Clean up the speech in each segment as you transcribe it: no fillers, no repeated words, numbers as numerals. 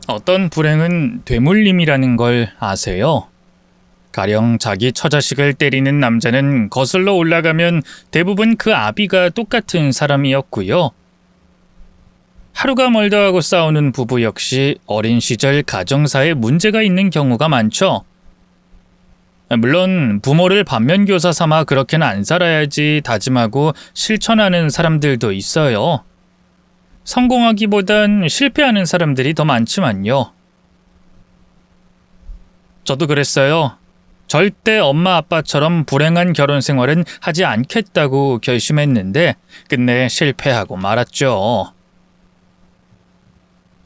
어떤 불행은 되물림이라는 걸 아세요? 가령 자기 처자식을 때리는 남자는 거슬러 올라가면 대부분 그 아비가 똑같은 사람이었고요. 하루가 멀다 하고 싸우는 부부 역시 어린 시절 가정사에 문제가 있는 경우가 많죠. 물론 부모를 반면교사 삼아 그렇게는 안 살아야지 다짐하고 실천하는 사람들도 있어요. 성공하기보단 실패하는 사람들이 더 많지만요. 저도 그랬어요. 절대 엄마 아빠처럼 불행한 결혼 생활은 하지 않겠다고 결심했는데 끝내 실패하고 말았죠.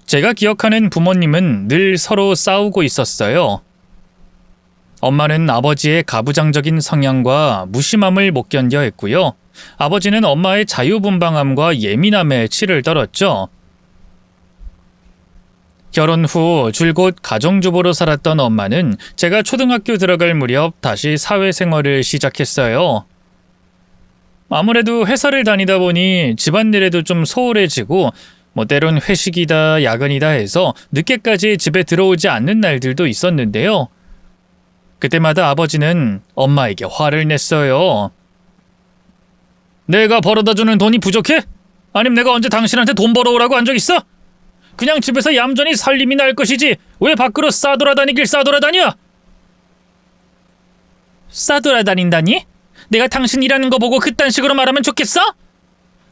제가 기억하는 부모님은 늘 서로 싸우고 있었어요. 엄마는 아버지의 가부장적인 성향과 무심함을 못 견뎌 했고요. 아버지는 엄마의 자유분방함과 예민함에 치를 떨었죠. 결혼 후 줄곧 가정주부로 살았던 엄마는 제가 초등학교 들어갈 무렵 다시 사회생활을 시작했어요. 아무래도 회사를 다니다 보니 집안일에도 좀 소홀해지고 때론 회식이다 야근이다 해서 늦게까지 집에 들어오지 않는 날들도 있었는데요. 그때마다 아버지는 엄마에게 화를 냈어요. 내가 벌어다주는 돈이 부족해? 아님 내가 언제 당신한테 돈 벌어오라고 한 적 있어? 그냥 집에서 얌전히 살림이 날 것이지 왜 밖으로 싸돌아다니길 싸돌아다녀? 싸돌아다닌다니? 내가 당신 일하는 거 보고 그딴 식으로 말하면 좋겠어?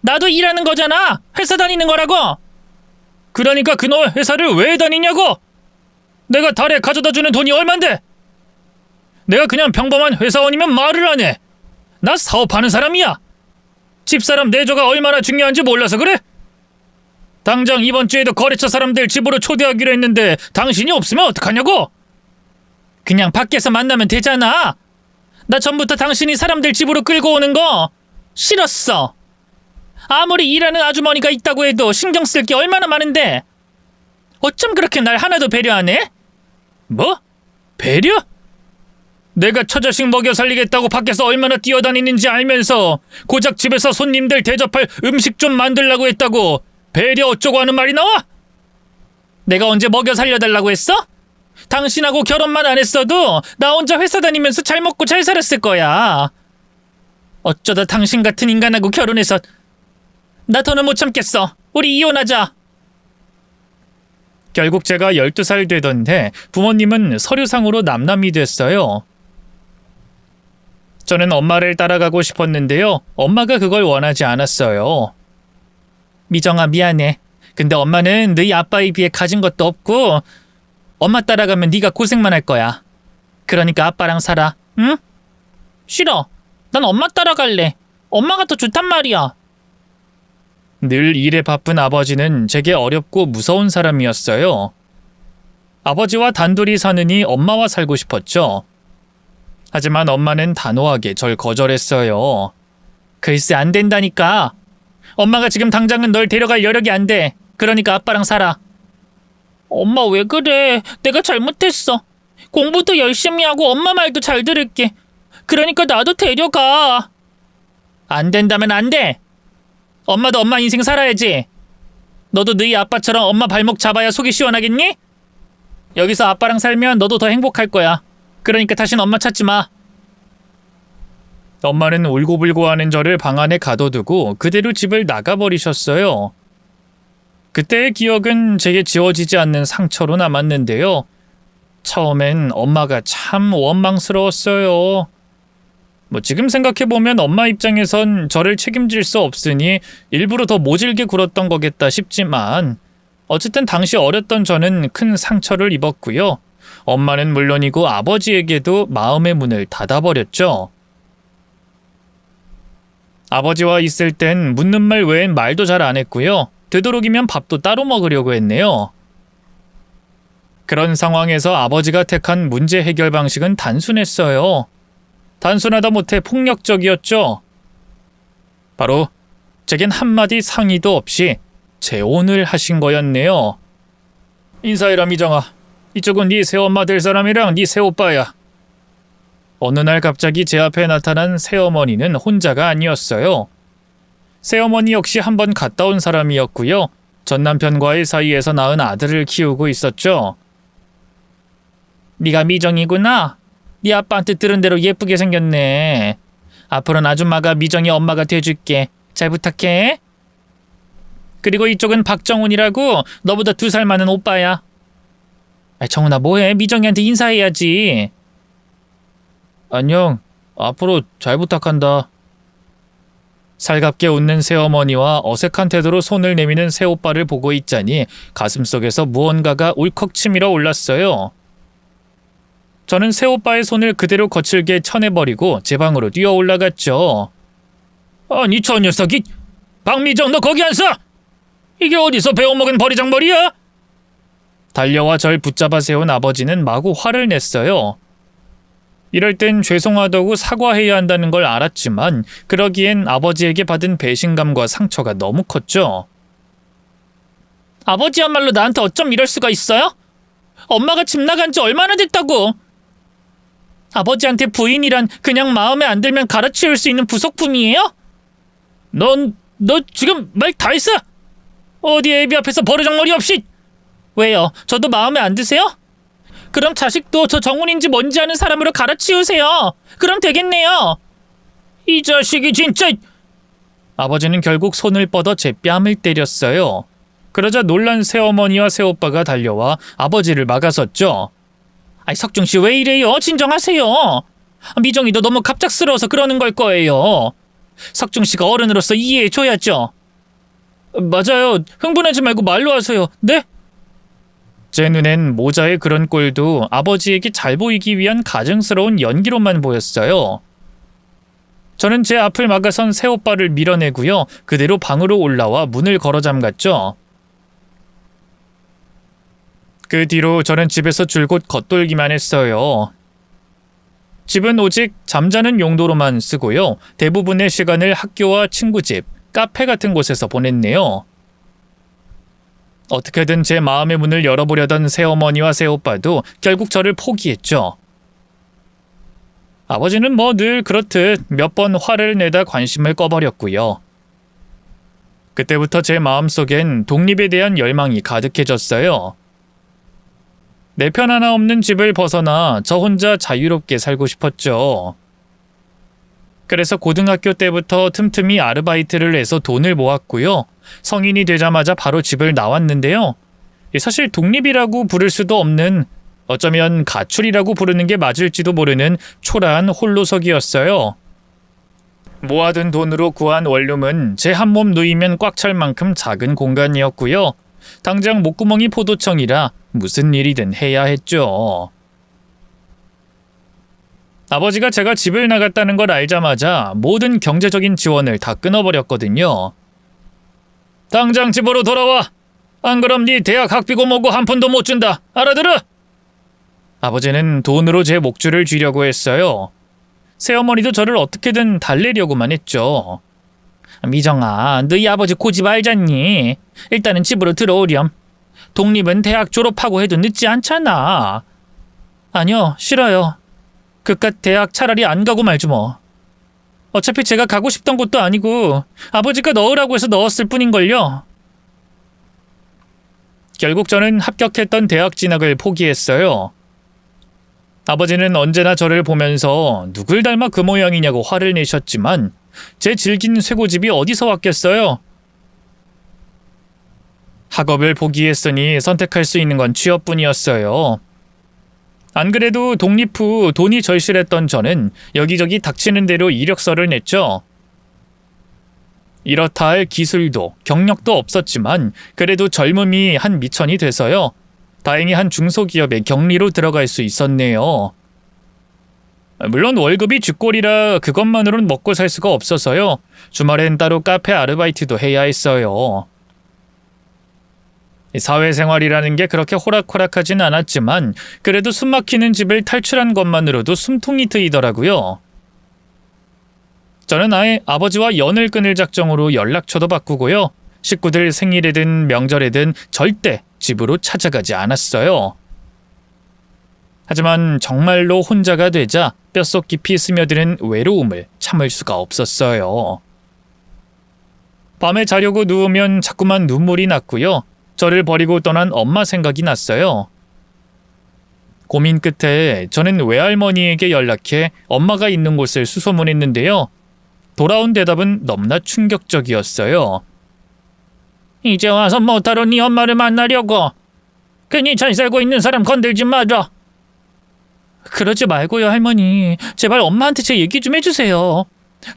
나도 일하는 거잖아. 회사 다니는 거라고. 그러니까 그놈의 회사를 왜 다니냐고. 내가 달에 가져다주는 돈이 얼만데? 내가 그냥 평범한 회사원이면 말을 안 해. 나 사업하는 사람이야. 집사람 내조가 얼마나 중요한지 몰라서 그래? 당장 이번 주에도 거래처 사람들 집으로 초대하기로 했는데 당신이 없으면 어떡하냐고? 그냥 밖에서 만나면 되잖아. 나 전부터 당신이 사람들 집으로 끌고 오는 거 싫었어. 아무리 일하는 아주머니가 있다고 해도 신경 쓸 게 얼마나 많은데 어쩜 그렇게 날 하나도 배려 안 해? 뭐? 배려? 내가 처자식 먹여 살리겠다고 밖에서 얼마나 뛰어다니는지 알면서 고작 집에서 손님들 대접할 음식 좀 만들라고 했다고 배려 어쩌고 하는 말이 나와? 내가 언제 먹여 살려달라고 했어? 당신하고 결혼만 안 했어도 나 혼자 회사 다니면서 잘 먹고 잘 살았을 거야. 어쩌다 당신 같은 인간하고 결혼해서 나 더는 못 참겠어. 우리 이혼하자. 결국 제가 12살 되던데 부모님은 서류상으로 남남이 됐어요. 저는 엄마를 따라가고 싶었는데요. 엄마가 그걸 원하지 않았어요. 미정아 미안해. 근데 엄마는 너희 아빠에 비해 가진 것도 없고 엄마 따라가면 네가 고생만 할 거야. 그러니까 아빠랑 살아. 응? 싫어. 난 엄마 따라갈래. 엄마가 더 좋단 말이야. 늘 일에 바쁜 아버지는 제게 어렵고 무서운 사람이었어요. 아버지와 단둘이 사느니 엄마와 살고 싶었죠. 하지만 엄마는 단호하게 절 거절했어요. 글쎄 안 된다니까. 엄마가 지금 당장은 널 데려갈 여력이 안 돼. 그러니까 아빠랑 살아. 엄마 왜 그래? 내가 잘못했어. 공부도 열심히 하고 엄마 말도 잘 들을게. 그러니까 나도 데려가. 안 된다면 안 돼. 엄마도 엄마 인생 살아야지. 너도 너희 아빠처럼 엄마 발목 잡아야 속이 시원하겠니? 여기서 아빠랑 살면 너도 더 행복할 거야. 그러니까 다신 엄마 찾지 마. 엄마는 울고불고 하는 저를 방 안에 가둬두고 그대로 집을 나가버리셨어요. 그때의 기억은 제게 지워지지 않는 상처로 남았는데요. 처음엔 엄마가 참 원망스러웠어요. 지금 생각해보면 엄마 입장에선 저를 책임질 수 없으니 일부러 더 모질게 굴었던 거겠다 싶지만 어쨌든 당시 어렸던 저는 큰 상처를 입었고요. 엄마는 물론이고 아버지에게도 마음의 문을 닫아버렸죠. 아버지와 있을 땐 묻는 말 외엔 말도 잘 안 했고요. 되도록이면 밥도 따로 먹으려고 했네요. 그런 상황에서 아버지가 택한 문제 해결 방식은 단순했어요. 단순하다 못해 폭력적이었죠. 바로 제겐 한마디 상의도 없이 재혼을 하신 거였네요. 인사해라 미정아. 이쪽은 네 새엄마 될 사람이랑 네 새오빠야. 어느 날 갑자기 제 앞에 나타난 새어머니는 혼자가 아니었어요. 새어머니 역시 한번 갔다 온 사람이었고요. 전 남편과의 사이에서 낳은 아들을 키우고 있었죠. 네가 미정이구나. 네 아빠한테 들은 대로 예쁘게 생겼네. 앞으로는 아줌마가 미정이 엄마가 돼줄게. 잘 부탁해. 그리고 이쪽은 박정훈이라고 너보다 2살 많은 오빠야. 정훈아 뭐해? 미정이한테 인사해야지. 안녕. 앞으로 잘 부탁한다. 살갑게 웃는 새어머니와 어색한 태도로 손을 내미는 새오빠를 보고 있자니 가슴속에서 무언가가 울컥 치밀어 올랐어요. 저는 새오빠의 손을 그대로 거칠게 쳐내버리고 제 방으로 뛰어 올라갔죠. 아니 저 녀석이! 박미정 너 거기 안 서! 이게 어디서 배워먹은 버리장머리야? 달려와 절 붙잡아 세운 아버지는 마구 화를 냈어요. 이럴 땐 죄송하다고 사과해야 한다는 걸 알았지만 그러기엔 아버지에게 받은 배신감과 상처가 너무 컸죠. 아버지야말로 나한테 어쩜 이럴 수가 있어요? 엄마가 집 나간 지 얼마나 됐다고. 아버지한테 부인이란 그냥 마음에 안 들면 갈아치울 수 있는 부속품이에요? 너 지금 말 다 했어? 어디 애비 앞에서 버르장머리 없이. 왜요? 저도 마음에 안 드세요? 그럼 자식도 저 정훈인지 뭔지 아는 사람으로 갈아치우세요. 그럼 되겠네요. 이 자식이 진짜. 아버지는 결국 손을 뻗어 제 뺨을 때렸어요. 그러자 놀란 새어머니와 새오빠가 달려와 아버지를 막아섰죠. 아이 석중씨 왜 이래요? 진정하세요. 미정이도 너무 갑작스러워서 그러는 걸 거예요. 석중씨가 어른으로서 이해해줘야죠. 맞아요. 흥분하지 말고 말로 하세요. 네? 제 눈엔 모자의 그런 꼴도 아버지에게 잘 보이기 위한 가증스러운 연기로만 보였어요. 저는 제 앞을 막아선 새오빠를 밀어내고요. 그대로 방으로 올라와 문을 걸어 잠갔죠. 그 뒤로 저는 집에서 줄곧 겉돌기만 했어요. 집은 오직 잠자는 용도로만 쓰고요. 대부분의 시간을 학교와 친구 집, 카페 같은 곳에서 보냈네요. 어떻게든 제 마음의 문을 열어보려던 새어머니와 새오빠도 결국 저를 포기했죠. 아버지는 뭐 늘 그렇듯 몇 번 화를 내다 관심을 꺼버렸고요. 그때부터 제 마음속엔 독립에 대한 열망이 가득해졌어요. 내 편 하나 없는 집을 벗어나 저 혼자 자유롭게 살고 싶었죠. 그래서 고등학교 때부터 틈틈이 아르바이트를 해서 돈을 모았고요. 성인이 되자마자 바로 집을 나왔는데요. 사실 독립이라고 부를 수도 없는, 어쩌면 가출이라고 부르는 게 맞을지도 모르는 초라한 홀로서기였어요. 모아둔 돈으로 구한 원룸은 제 한 몸 누이면 꽉 찰 만큼 작은 공간이었고요. 당장 목구멍이 포도청이라 무슨 일이든 해야 했죠. 아버지가 제가 집을 나갔다는 걸 알자마자 모든 경제적인 지원을 다 끊어버렸거든요. 당장 집으로 돌아와. 안 그럼 네 대학 학비고 뭐고 한 푼도 못 준다. 알아들어? 아버지는 돈으로 제 목줄을 쥐려고 했어요. 새어머니도 저를 어떻게든 달래려고만 했죠. 미정아, 너희 아버지 고집 알잖니? 일단은 집으로 들어오렴. 독립은 대학 졸업하고 해도 늦지 않잖아. 아니요, 싫어요. 그깟 대학 차라리 안 가고 말지 뭐. 어차피 제가 가고 싶던 곳도 아니고 아버지가 넣으라고 해서 넣었을 뿐인걸요. 결국 저는 합격했던 대학 진학을 포기했어요. 아버지는 언제나 저를 보면서 누굴 닮아 그 모양이냐고 화를 내셨지만 제 질긴 쇠고집이 어디서 왔겠어요. 학업을 포기했으니 선택할 수 있는 건 취업뿐이었어요. 안 그래도 독립 후 돈이 절실했던 저는 여기저기 닥치는 대로 이력서를 냈죠. 이렇다 할 기술도 경력도 없었지만 그래도 젊음이 한 미천이 돼서요. 다행히 한 중소기업에 격리로 들어갈 수 있었네요. 물론 월급이 쥐꼬리라 그것만으로는 먹고 살 수가 없어서요. 주말엔 따로 카페 아르바이트도 해야 했어요. 사회생활이라는 게 그렇게 호락호락하진 않았지만 그래도 숨막히는 집을 탈출한 것만으로도 숨통이 트이더라고요. 저는 아예 아버지와 연을 끊을 작정으로 연락처도 바꾸고요. 식구들 생일이든 명절이든 절대 집으로 찾아가지 않았어요. 하지만 정말로 혼자가 되자 뼛속 깊이 스며드는 외로움을 참을 수가 없었어요. 밤에 자려고 누우면 자꾸만 눈물이 났고요. 저를 버리고 떠난 엄마 생각이 났어요. 고민 끝에 저는 외할머니에게 연락해 엄마가 있는 곳을 수소문했는데요. 돌아온 대답은 너무나 충격적이었어요. 이제 와서 뭐하러 네 엄마를 만나려고? 괜히 잘 살고 있는 사람 건들지 마라. 그러지 말고요, 할머니. 제발 엄마한테 제 얘기 좀 해주세요.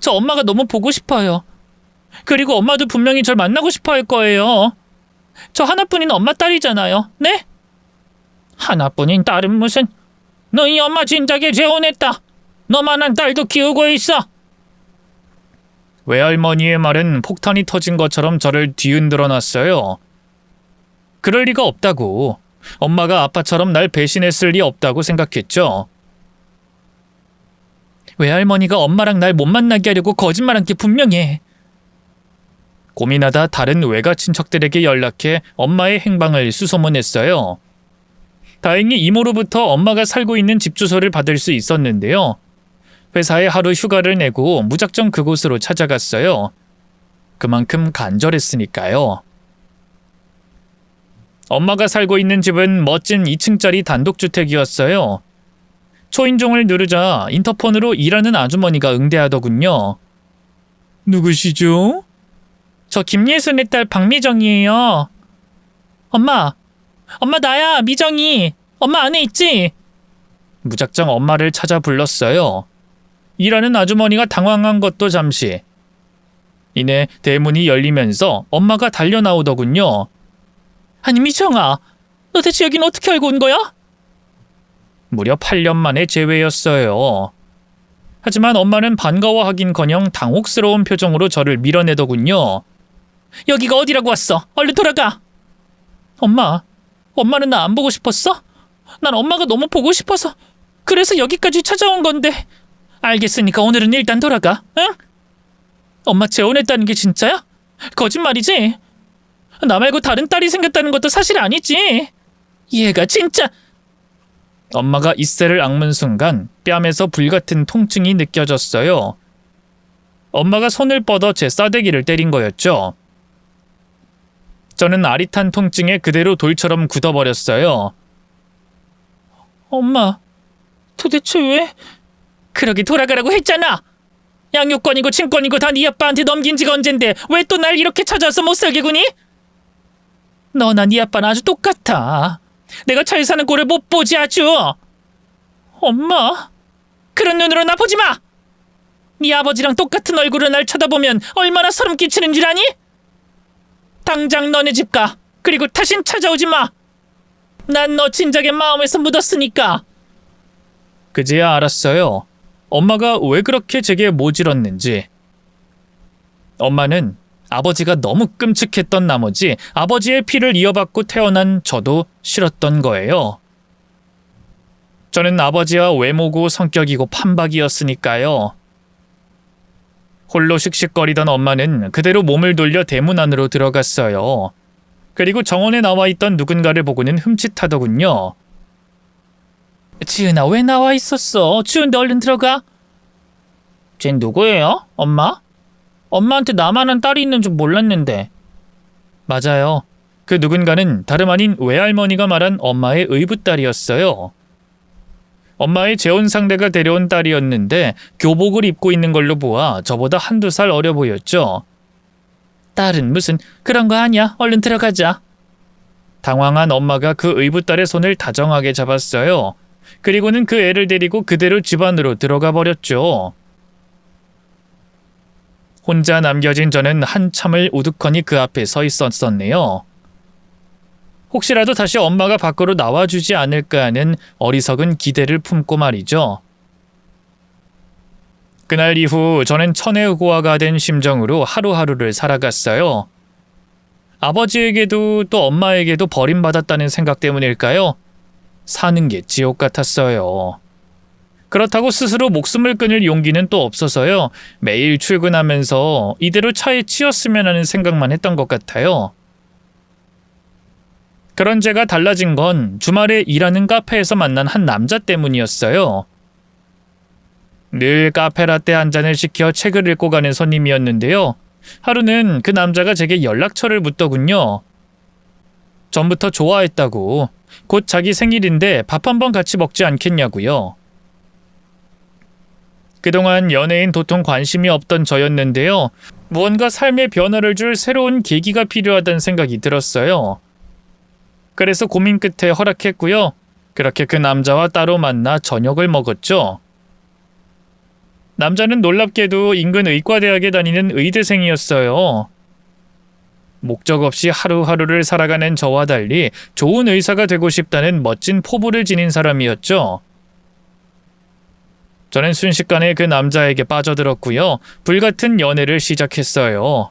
저 엄마가 너무 보고 싶어요. 그리고 엄마도 분명히 절 만나고 싶어 할 거예요. 저 하나뿐인 엄마 딸이잖아요. 네? 하나뿐인 딸은 무슨? 너희 엄마 진작에 재혼했다. 너만한 딸도 키우고 있어. 외할머니의 말은 폭탄이 터진 것처럼 저를 뒤흔들어 놨어요. 그럴 리가 없다고. 엄마가 아빠처럼 날 배신했을 리 없다고 생각했죠. 외할머니가 엄마랑 날 못 만나게 하려고 거짓말한 게 분명해. 고민하다 다른 외가 친척들에게 연락해 엄마의 행방을 수소문했어요. 다행히 이모로부터 엄마가 살고 있는 집 주소를 받을 수 있었는데요. 회사에 하루 휴가를 내고 무작정 그곳으로 찾아갔어요. 그만큼 간절했으니까요. 엄마가 살고 있는 집은 멋진 2층짜리 단독주택이었어요. 초인종을 누르자 인터폰으로 일하는 아주머니가 응대하더군요. 누구시죠? 저 김예순의 딸 박미정이에요. 엄마 나야, 미정이. 엄마 안에 있지? 무작정 엄마를 찾아 불렀어요. 일하는 아주머니가 당황한 것도 잠시. 이내 대문이 열리면서 엄마가 달려나오더군요. 아니 미정아, 너 대체 여긴 어떻게 알고 온 거야? 무려 8년 만에 재회였어요. 하지만 엄마는 반가워하긴커녕 당혹스러운 표정으로 저를 밀어내더군요. 여기가 어디라고 왔어? 얼른 돌아가. 엄마는 나 안 보고 싶었어? 난 엄마가 너무 보고 싶어서 그래서 여기까지 찾아온 건데. 알겠으니까 오늘은 일단 돌아가, 응? 엄마 재혼했다는 게 진짜야? 거짓말이지? 나 말고 다른 딸이 생겼다는 것도 사실 아니지? 얘가 진짜... 엄마가 이새를 악문 순간 뺨에서 불같은 통증이 느껴졌어요. 엄마가 손을 뻗어 제 싸대기를 때린 거였죠. 저는 아릿한 통증에 그대로 돌처럼 굳어버렸어요. 엄마, 도대체 왜? 그러기 돌아가라고 했잖아. 양육권이고 친권이고 다 네 아빠한테 넘긴 지가 언젠데 왜 또 날 이렇게 찾아와서 못살게 구니? 너나 네 아빠는 아주 똑같아. 내가 잘 사는 꼴을 못 보지 아주. 엄마, 그런 눈으로 나 보지 마. 네 아버지랑 똑같은 얼굴로 날 쳐다보면 얼마나 소름 끼치는 줄 아니? 당장 너네 집 가. 그리고 다신 찾아오지 마. 난 너 진작에 마음에서 묻었으니까. 그제야 알았어요. 엄마가 왜 그렇게 제게 모질었는지. 엄마는 아버지가 너무 끔찍했던 나머지 아버지의 피를 이어받고 태어난 저도 싫었던 거예요. 저는 아버지와 외모고 성격이고 판박이었으니까요. 홀로 씩씩거리던 엄마는 그대로 몸을 돌려 대문 안으로 들어갔어요. 그리고 정원에 나와 있던 누군가를 보고는 흠칫하더군요. 지은아, 왜 나와 있었어? 추운데 얼른 들어가. 쟨 누구예요? 엄마? 엄마한테 나만한 딸이 있는 줄 몰랐는데. 맞아요. 그 누군가는 다름 아닌 외할머니가 말한 엄마의 의붓딸이었어요. 엄마의 재혼 상대가 데려온 딸이었는데 교복을 입고 있는 걸로 보아 저보다 한두 살 어려 보였죠. 딸은 무슨 그런 거 아니야. 얼른 들어가자. 당황한 엄마가 그 의붓딸의 손을 다정하게 잡았어요. 그리고는 그 애를 데리고 그대로 집 안으로 들어가 버렸죠. 혼자 남겨진 저는 한참을 우두커니 그 앞에 서 있었었네요. 혹시라도 다시 엄마가 밖으로 나와주지 않을까 하는 어리석은 기대를 품고 말이죠. 그날 이후 저는 천혜의고화가 된 심정으로 하루하루를 살아갔어요. 아버지에게도 또 엄마에게도 버림받았다는 생각 때문일까요? 사는 게 지옥 같았어요. 그렇다고 스스로 목숨을 끊을 용기는 또 없어서요. 매일 출근하면서 이대로 차에 치였으면 하는 생각만 했던 것 같아요. 그런 제가 달라진 건 주말에 일하는 카페에서 만난 한 남자 때문이었어요. 늘 카페라떼 한 잔을 시켜 책을 읽고 가는 손님이었는데요. 하루는 그 남자가 제게 연락처를 묻더군요. 전부터 좋아했다고. 곧 자기 생일인데 밥 한번 같이 먹지 않겠냐고요. 그동안 연애인 도통 관심이 없던 저였는데요. 무언가 삶의 변화를 줄 새로운 계기가 필요하다는 생각이 들었어요. 그래서 고민 끝에 허락했고요. 그렇게 그 남자와 따로 만나 저녁을 먹었죠. 남자는 놀랍게도 인근 의과대학에 다니는 의대생이었어요. 목적 없이 하루하루를 살아가는 저와 달리 좋은 의사가 되고 싶다는 멋진 포부를 지닌 사람이었죠. 저는 순식간에 그 남자에게 빠져들었고요. 불같은 연애를 시작했어요.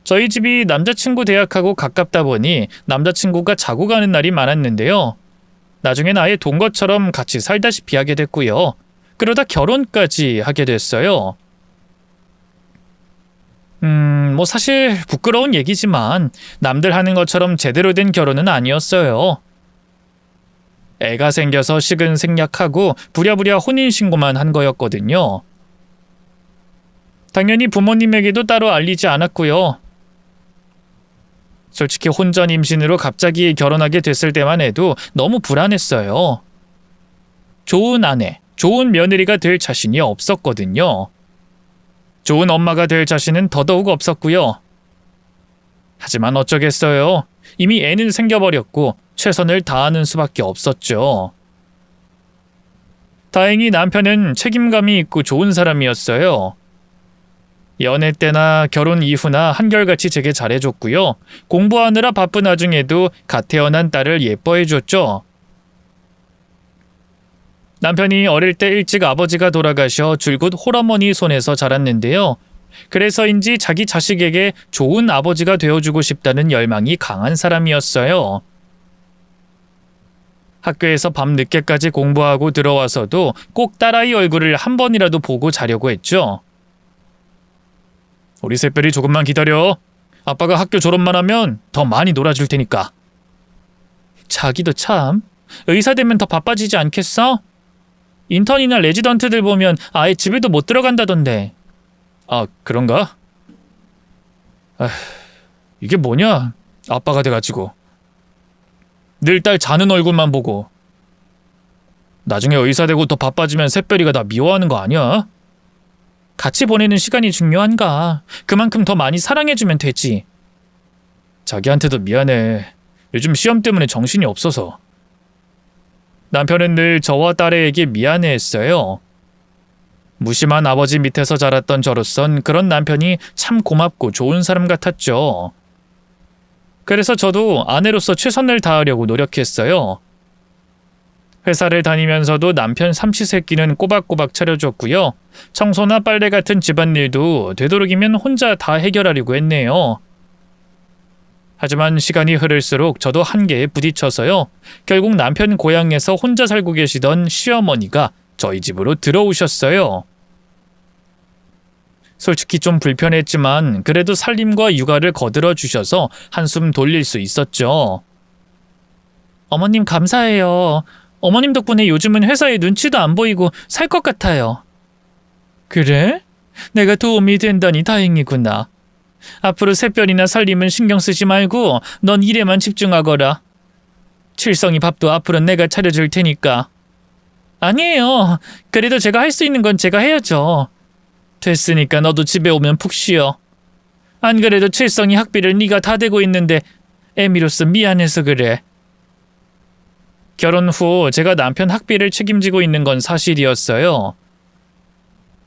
저희 집이 남자친구 대학하고 가깝다 보니 남자친구가 자고 가는 날이 많았는데요. 나중엔 아예 동거처럼 같이 살다시피 하게 됐고요. 그러다 결혼까지 하게 됐어요. 사실 부끄러운 얘기지만 남들 하는 것처럼 제대로 된 결혼은 아니었어요. 애가 생겨서 식은 생략하고 부랴부랴 혼인신고만 한 거였거든요. 당연히 부모님에게도 따로 알리지 않았고요. 솔직히 혼전 임신으로 갑자기 결혼하게 됐을 때만 해도 너무 불안했어요. 좋은 아내, 좋은 며느리가 될 자신이 없었거든요. 좋은 엄마가 될 자신은 더더욱 없었고요. 하지만 어쩌겠어요. 이미 애는 생겨버렸고 최선을 다하는 수밖에 없었죠. 다행히 남편은 책임감이 있고 좋은 사람이었어요. 연애 때나 결혼 이후나 한결같이 제게 잘해줬고요. 공부하느라 바쁜 와중에도 갓 태어난 딸을 예뻐해줬죠. 남편이 어릴 때 일찍 아버지가 돌아가셔 줄곧 홀어머니 손에서 자랐는데요. 그래서인지 자기 자식에게 좋은 아버지가 되어주고 싶다는 열망이 강한 사람이었어요. 학교에서 밤 늦게까지 공부하고 들어와서도 꼭 딸아이 얼굴을 한 번이라도 보고 자려고 했죠. 우리 새별이 조금만 기다려. 아빠가 학교 졸업만 하면 더 많이 놀아줄 테니까. 자기도 참. 의사 되면 더 바빠지지 않겠어? 인턴이나 레지던트들 보면 아예 집에도 못 들어간다던데. 아, 그런가? 이게 뭐냐? 아빠가 돼가지고. 늘 딸 자는 얼굴만 보고. 나중에 의사 되고 더 바빠지면 새별이가 나 미워하는 거 아니야? 같이 보내는 시간이 중요한가? 그만큼 더 많이 사랑해주면 되지. 자기한테도 미안해. 요즘 시험 때문에 정신이 없어서. 남편은 늘 저와 딸에게 미안해했어요. 무심한 아버지 밑에서 자랐던 저로선 그런 남편이 참 고맙고 좋은 사람 같았죠. 그래서 저도 아내로서 최선을 다하려고 노력했어요. 회사를 다니면서도 남편 삼시세끼는 꼬박꼬박 차려줬고요. 청소나 빨래 같은 집안일도 되도록이면 혼자 다 해결하려고 했네요. 하지만 시간이 흐를수록 저도 한계에 부딪혀서요. 결국 남편 고향에서 혼자 살고 계시던 시어머니가 저희 집으로 들어오셨어요. 솔직히 좀 불편했지만 그래도 살림과 육아를 거들어 주셔서 한숨 돌릴 수 있었죠. 어머님 감사해요. 어머님 덕분에 요즘은 회사에 눈치도 안 보이고 살 것 같아요. 그래? 내가 도움이 된다니 다행이구나. 앞으로 새별이나 살림은 신경 쓰지 말고 넌 일에만 집중하거라. 칠성이 밥도 앞으로는 내가 차려줄 테니까. 아니에요. 그래도 제가 할 수 있는 건 제가 해야죠. 됐으니까 너도 집에 오면 푹 쉬어. 안 그래도 칠성이 학비를 네가 다 대고 있는데 애미로서 미안해서 그래. 결혼 후 제가 남편 학비를 책임지고 있는 건 사실이었어요.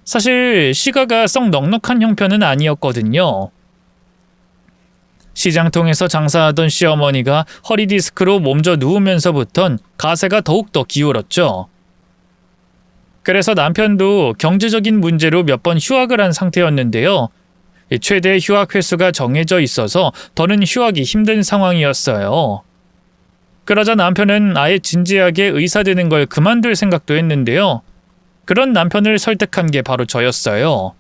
사실 시가가 썩 넉넉한 형편은 아니었거든요. 시장통에서 장사하던 시어머니가 허리 디스크로 몸져 누우면서부턴 가세가 더욱더 기울었죠. 그래서 남편도 경제적인 문제로 몇 번 휴학을 한 상태였는데요. 최대 휴학 횟수가 정해져 있어서 더는 휴학이 힘든 상황이었어요. 그러자 남편은 아예 진지하게 의사 되는 걸 그만둘 생각도 했는데요. 그런 남편을 설득한 게 바로 저였어요.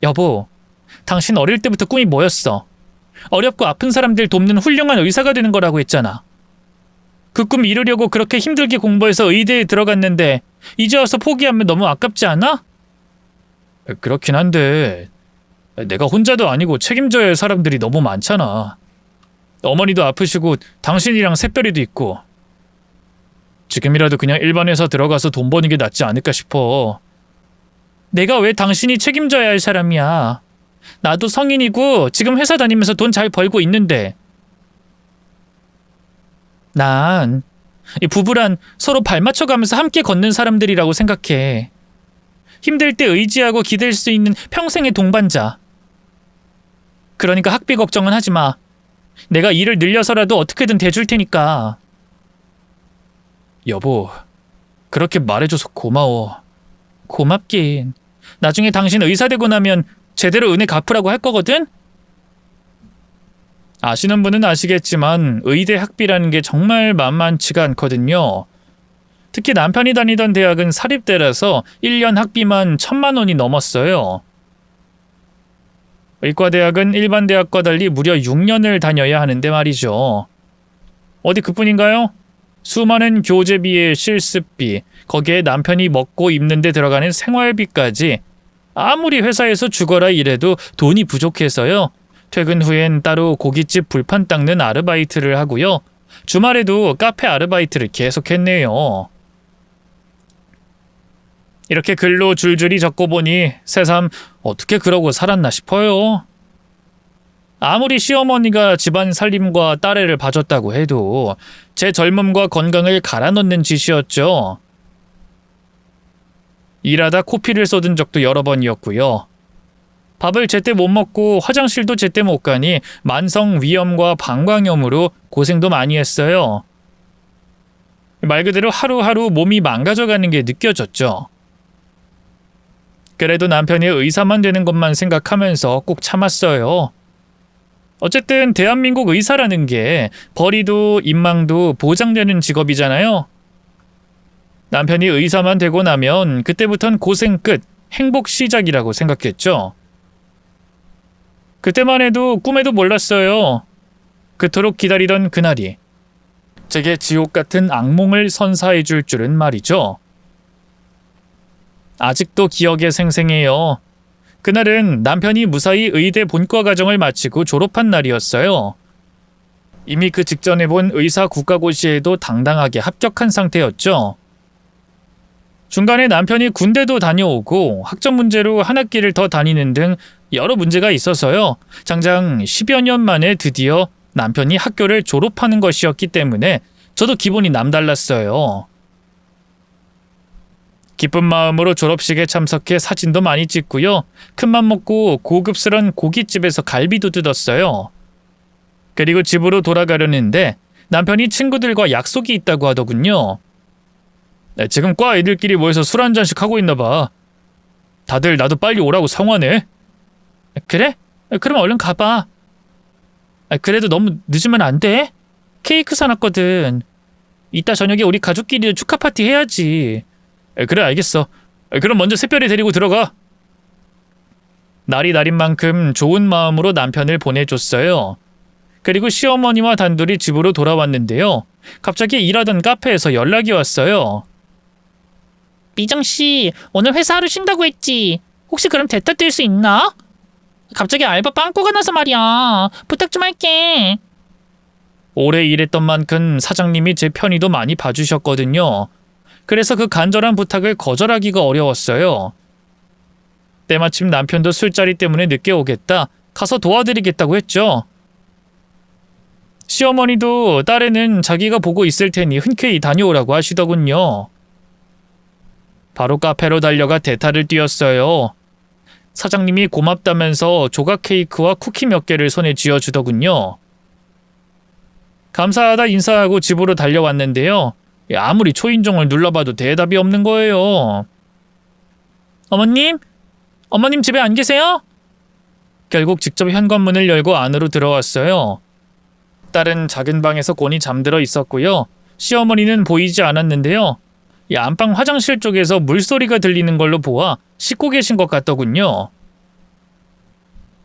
여보, 당신 어릴 때부터 꿈이 뭐였어? 어렵고 아픈 사람들 돕는 훌륭한 의사가 되는 거라고 했잖아. 그 꿈 이루려고 그렇게 힘들게 공부해서 의대에 들어갔는데 이제 와서 포기하면 너무 아깝지 않아? 그렇긴 한데 내가 혼자도 아니고 책임져야 할 사람들이 너무 많잖아. 어머니도 아프시고 당신이랑 새별이도 있고. 지금이라도 그냥 일반 회사 들어가서 돈 버는 게 낫지 않을까 싶어. 내가 왜 당신이 책임져야 할 사람이야. 나도 성인이고 지금 회사 다니면서 돈 잘 벌고 있는데. 난 이 부부란 서로 발 맞춰가면서 함께 걷는 사람들이라고 생각해. 힘들 때 의지하고 기댈 수 있는 평생의 동반자. 그러니까 학비 걱정은 하지 마. 내가 일을 늘려서라도 어떻게든 대줄 테니까. 여보, 그렇게 말해줘서 고마워. 고맙긴. 나중에 당신 의사 되고 나면 제대로 은혜 갚으라고 할 거거든? 아시는 분은 아시겠지만 의대 학비라는 게 정말 만만치가 않거든요. 특히 남편이 다니던 대학은 사립대라서 1년 학비만 1,000만 원이 넘었어요. 의과대학은 일반 대학과 달리 무려 6년을 다녀야 하는데 말이죠. 어디 그뿐인가요? 수많은 교재비에 실습비, 거기에 남편이 먹고 입는 데 들어가는 생활비까지 아무리 회사에서 죽어라 일해도 돈이 부족해서요. 퇴근 후엔 따로 고깃집 불판 닦는 아르바이트를 하고요. 주말에도 카페 아르바이트를 계속했네요. 이렇게 글로 줄줄이 적고 보니 새삼 어떻게 그러고 살았나 싶어요. 아무리 시어머니가 집안 살림과 딸애를 봐줬다고 해도 제 젊음과 건강을 갈아넣는 짓이었죠. 일하다 코피를 쏟은 적도 여러 번이었고요. 밥을 제때 못 먹고 화장실도 제때 못 가니 만성 위염과 방광염으로 고생도 많이 했어요. 말 그대로 하루하루 몸이 망가져가는 게 느껴졌죠. 그래도 남편이 의사만 되는 것만 생각하면서 꼭 참았어요. 어쨌든 대한민국 의사라는 게 벌이도 인망도 보장되는 직업이잖아요. 남편이 의사만 되고 나면 그때부턴 고생 끝, 행복 시작이라고 생각했죠. 그때만 해도 꿈에도 몰랐어요. 그토록 기다리던 그날이 제게 지옥 같은 악몽을 선사해 줄 줄은 말이죠. 아직도 기억에 생생해요. 그날은 남편이 무사히 의대 본과 과정을 마치고 졸업한 날이었어요. 이미 그 직전에 본 의사 국가고시에도 당당하게 합격한 상태였죠. 중간에 남편이 군대도 다녀오고 학점 문제로 한 학기를 더 다니는 등 여러 문제가 있어서요. 장장 10여 년 만에 드디어 남편이 학교를 졸업하는 것이었기 때문에 저도 기분이 남달랐어요. 기쁜 마음으로 졸업식에 참석해 사진도 많이 찍고요. 큰맘 먹고 고급스런 고깃집에서 갈비도 뜯었어요. 그리고 집으로 돌아가려는데 남편이 친구들과 약속이 있다고 하더군요. 지금 과 애들끼리 모여서 술 한잔씩 하고 있나 봐. 다들 나도 빨리 오라고 성화네. 그래? 그럼 얼른 가봐. 그래도 너무 늦으면 안 돼? 케이크 사놨거든. 이따 저녁에 우리 가족끼리 축하 파티 해야지. 그래, 알겠어. 그럼 먼저 새별이 데리고 들어가. 날이 날인 만큼 좋은 마음으로 남편을 보내줬어요. 그리고 시어머니와 단둘이 집으로 돌아왔는데요. 갑자기 일하던 카페에서 연락이 왔어요. 미정씨, 오늘 회사 하루 쉰다고 했지. 혹시 그럼 대타 뛸 수 있나? 갑자기 알바 빵꾸가 나서 말이야. 부탁 좀 할게. 오래 일했던 만큼 사장님이 제 편의도 많이 봐주셨거든요. 그래서 그 간절한 부탁을 거절하기가 어려웠어요. 때마침 남편도 술자리 때문에 늦게 오겠다. 가서 도와드리겠다고 했죠. 시어머니도 딸애는 자기가 보고 있을 테니 흔쾌히 다녀오라고 하시더군요. 바로 카페로 달려가 대타를 뛰었어요. 사장님이 고맙다면서 조각 케이크와 쿠키 몇 개를 손에 쥐어주더군요. 감사하다 인사하고 집으로 달려왔는데요. 아무리 초인종을 눌러봐도 대답이 없는 거예요. 어머님? 어머님 집에 안 계세요? 결국 직접 현관문을 열고 안으로 들어왔어요. 딸은 작은 방에서 곤히 잠들어 있었고요. 시어머니는 보이지 않았는데요. 안방 화장실 쪽에서 물소리가 들리는 걸로 보아 씻고 계신 것 같더군요.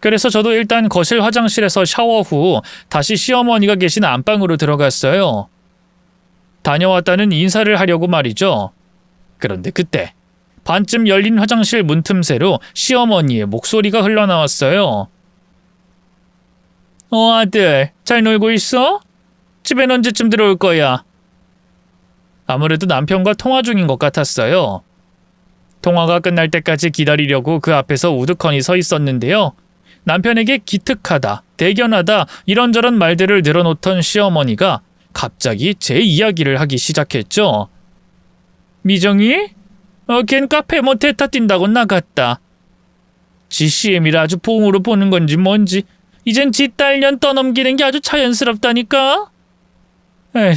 그래서 저도 일단 거실 화장실에서 샤워 후 다시 시어머니가 계신 안방으로 들어갔어요. 다녀왔다는 인사를 하려고 말이죠. 그런데 그때 반쯤 열린 화장실 문틈새로 시어머니의 목소리가 흘러나왔어요. 아들, 잘 놀고 있어? 집엔 언제쯤 들어올 거야? 아무래도 남편과 통화 중인 것 같았어요. 통화가 끝날 때까지 기다리려고 그 앞에서 우두커니 서 있었는데요. 남편에게 기특하다, 대견하다 이런저런 말들을 늘어놓던 시어머니가 갑자기 제 이야기를 하기 시작했죠. 미정이? 걘 카페 모테타 뛴다고 나갔다. GCM이라 아주 봉으로 보는 건지 뭔지 이젠 지 딸년 떠넘기는 게 아주 자연스럽다니까? 에휴,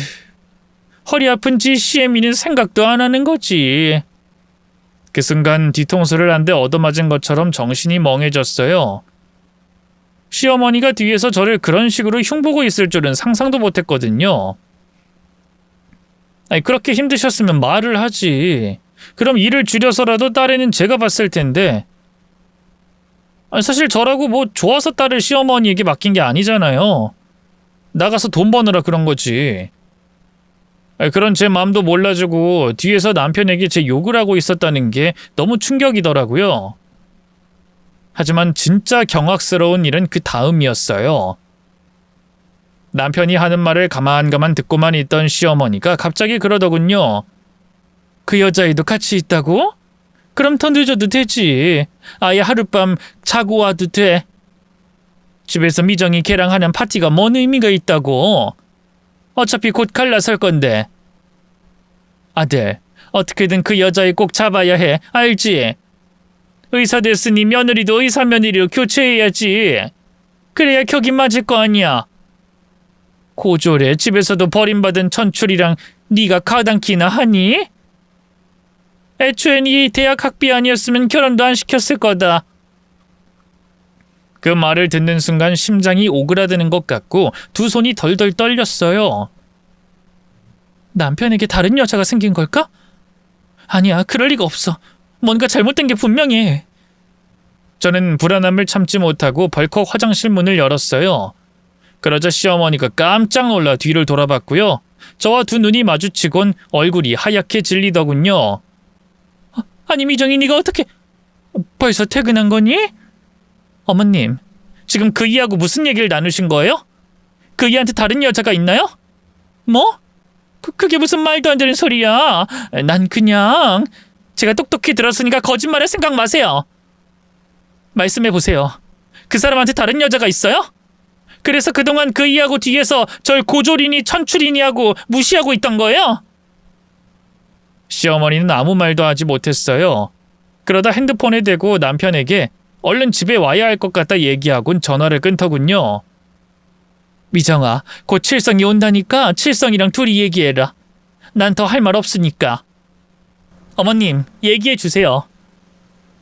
허리 아픈 GCM이는 생각도 안 하는 거지. 그 순간 뒤통수를 한 대 얻어맞은 것처럼 정신이 멍해졌어요. 시어머니가 뒤에서 저를 그런 식으로 흉보고 있을 줄은 상상도 못했거든요. 그렇게 힘드셨으면 말을 하지. 그럼 일을 줄여서라도 딸에는 제가 봤을 텐데. 사실 저라고 뭐 좋아서 딸을 시어머니에게 맡긴 게 아니잖아요. 나가서 돈 버느라 그런 거지. 그런 제 마음도 몰라주고 뒤에서 남편에게 제 욕을 하고 있었다는 게 너무 충격이더라고요. 하지만 진짜 경악스러운 일은 그 다음이었어요. 남편이 하는 말을 가만 듣고만 있던 시어머니가 갑자기 그러더군요. 그 여자애도 같이 있다고? 그럼 더 늦어도 되지. 아예 하룻밤 자고 와도 돼. 집에서 미정이 걔랑 하는 파티가 뭔 의미가 있다고. 어차피 곧 갈라설 건데. 아들, 어떻게든 그 여자애 꼭 잡아야 해. 알지? 의사 됐으니 며느리도 의사 며느리로 교체해야지. 그래야 격이 맞을 거 아니야. 고졸에 집에서도 버림받은 천출이랑 네가 가당키나 하니? 애초엔 이 대학 학비 아니었으면 결혼도 안 시켰을 거다. 그 말을 듣는 순간 심장이 오그라드는 것 같고 두 손이 덜덜 떨렸어요. 남편에게 다른 여자가 생긴 걸까? 아니야, 그럴 리가 없어. 뭔가 잘못된 게 분명해. 저는 불안함을 참지 못하고 벌컥 화장실 문을 열었어요. 그러자 시어머니가 깜짝 놀라 뒤를 돌아봤고요. 저와 두 눈이 마주치곤 얼굴이 하얗게 질리더군요. 아니 미정이, 네가 어떻게 벌써 퇴근한 거니? 어머님, 지금 그 이하고 무슨 얘기를 나누신 거예요? 그 이한테 다른 여자가 있나요? 뭐? 그게 무슨 말도 안 되는 소리야. 난 그냥 제가 똑똑히 들었으니까 거짓말할 생각 마세요. 말씀해보세요. 그 사람한테 다른 여자가 있어요? 그래서 그동안 그 이하고 뒤에서 절 고졸이니 천출이니 하고 무시하고 있던 거예요? 시어머니는 아무 말도 하지 못했어요. 그러다 핸드폰에 대고 남편에게 얼른 집에 와야 할 것 같다 얘기하곤 전화를 끊더군요. 미정아, 곧 칠성이 온다니까 칠성이랑 둘이 얘기해라. 난 더 할 말 없으니까. 어머님, 얘기해 주세요.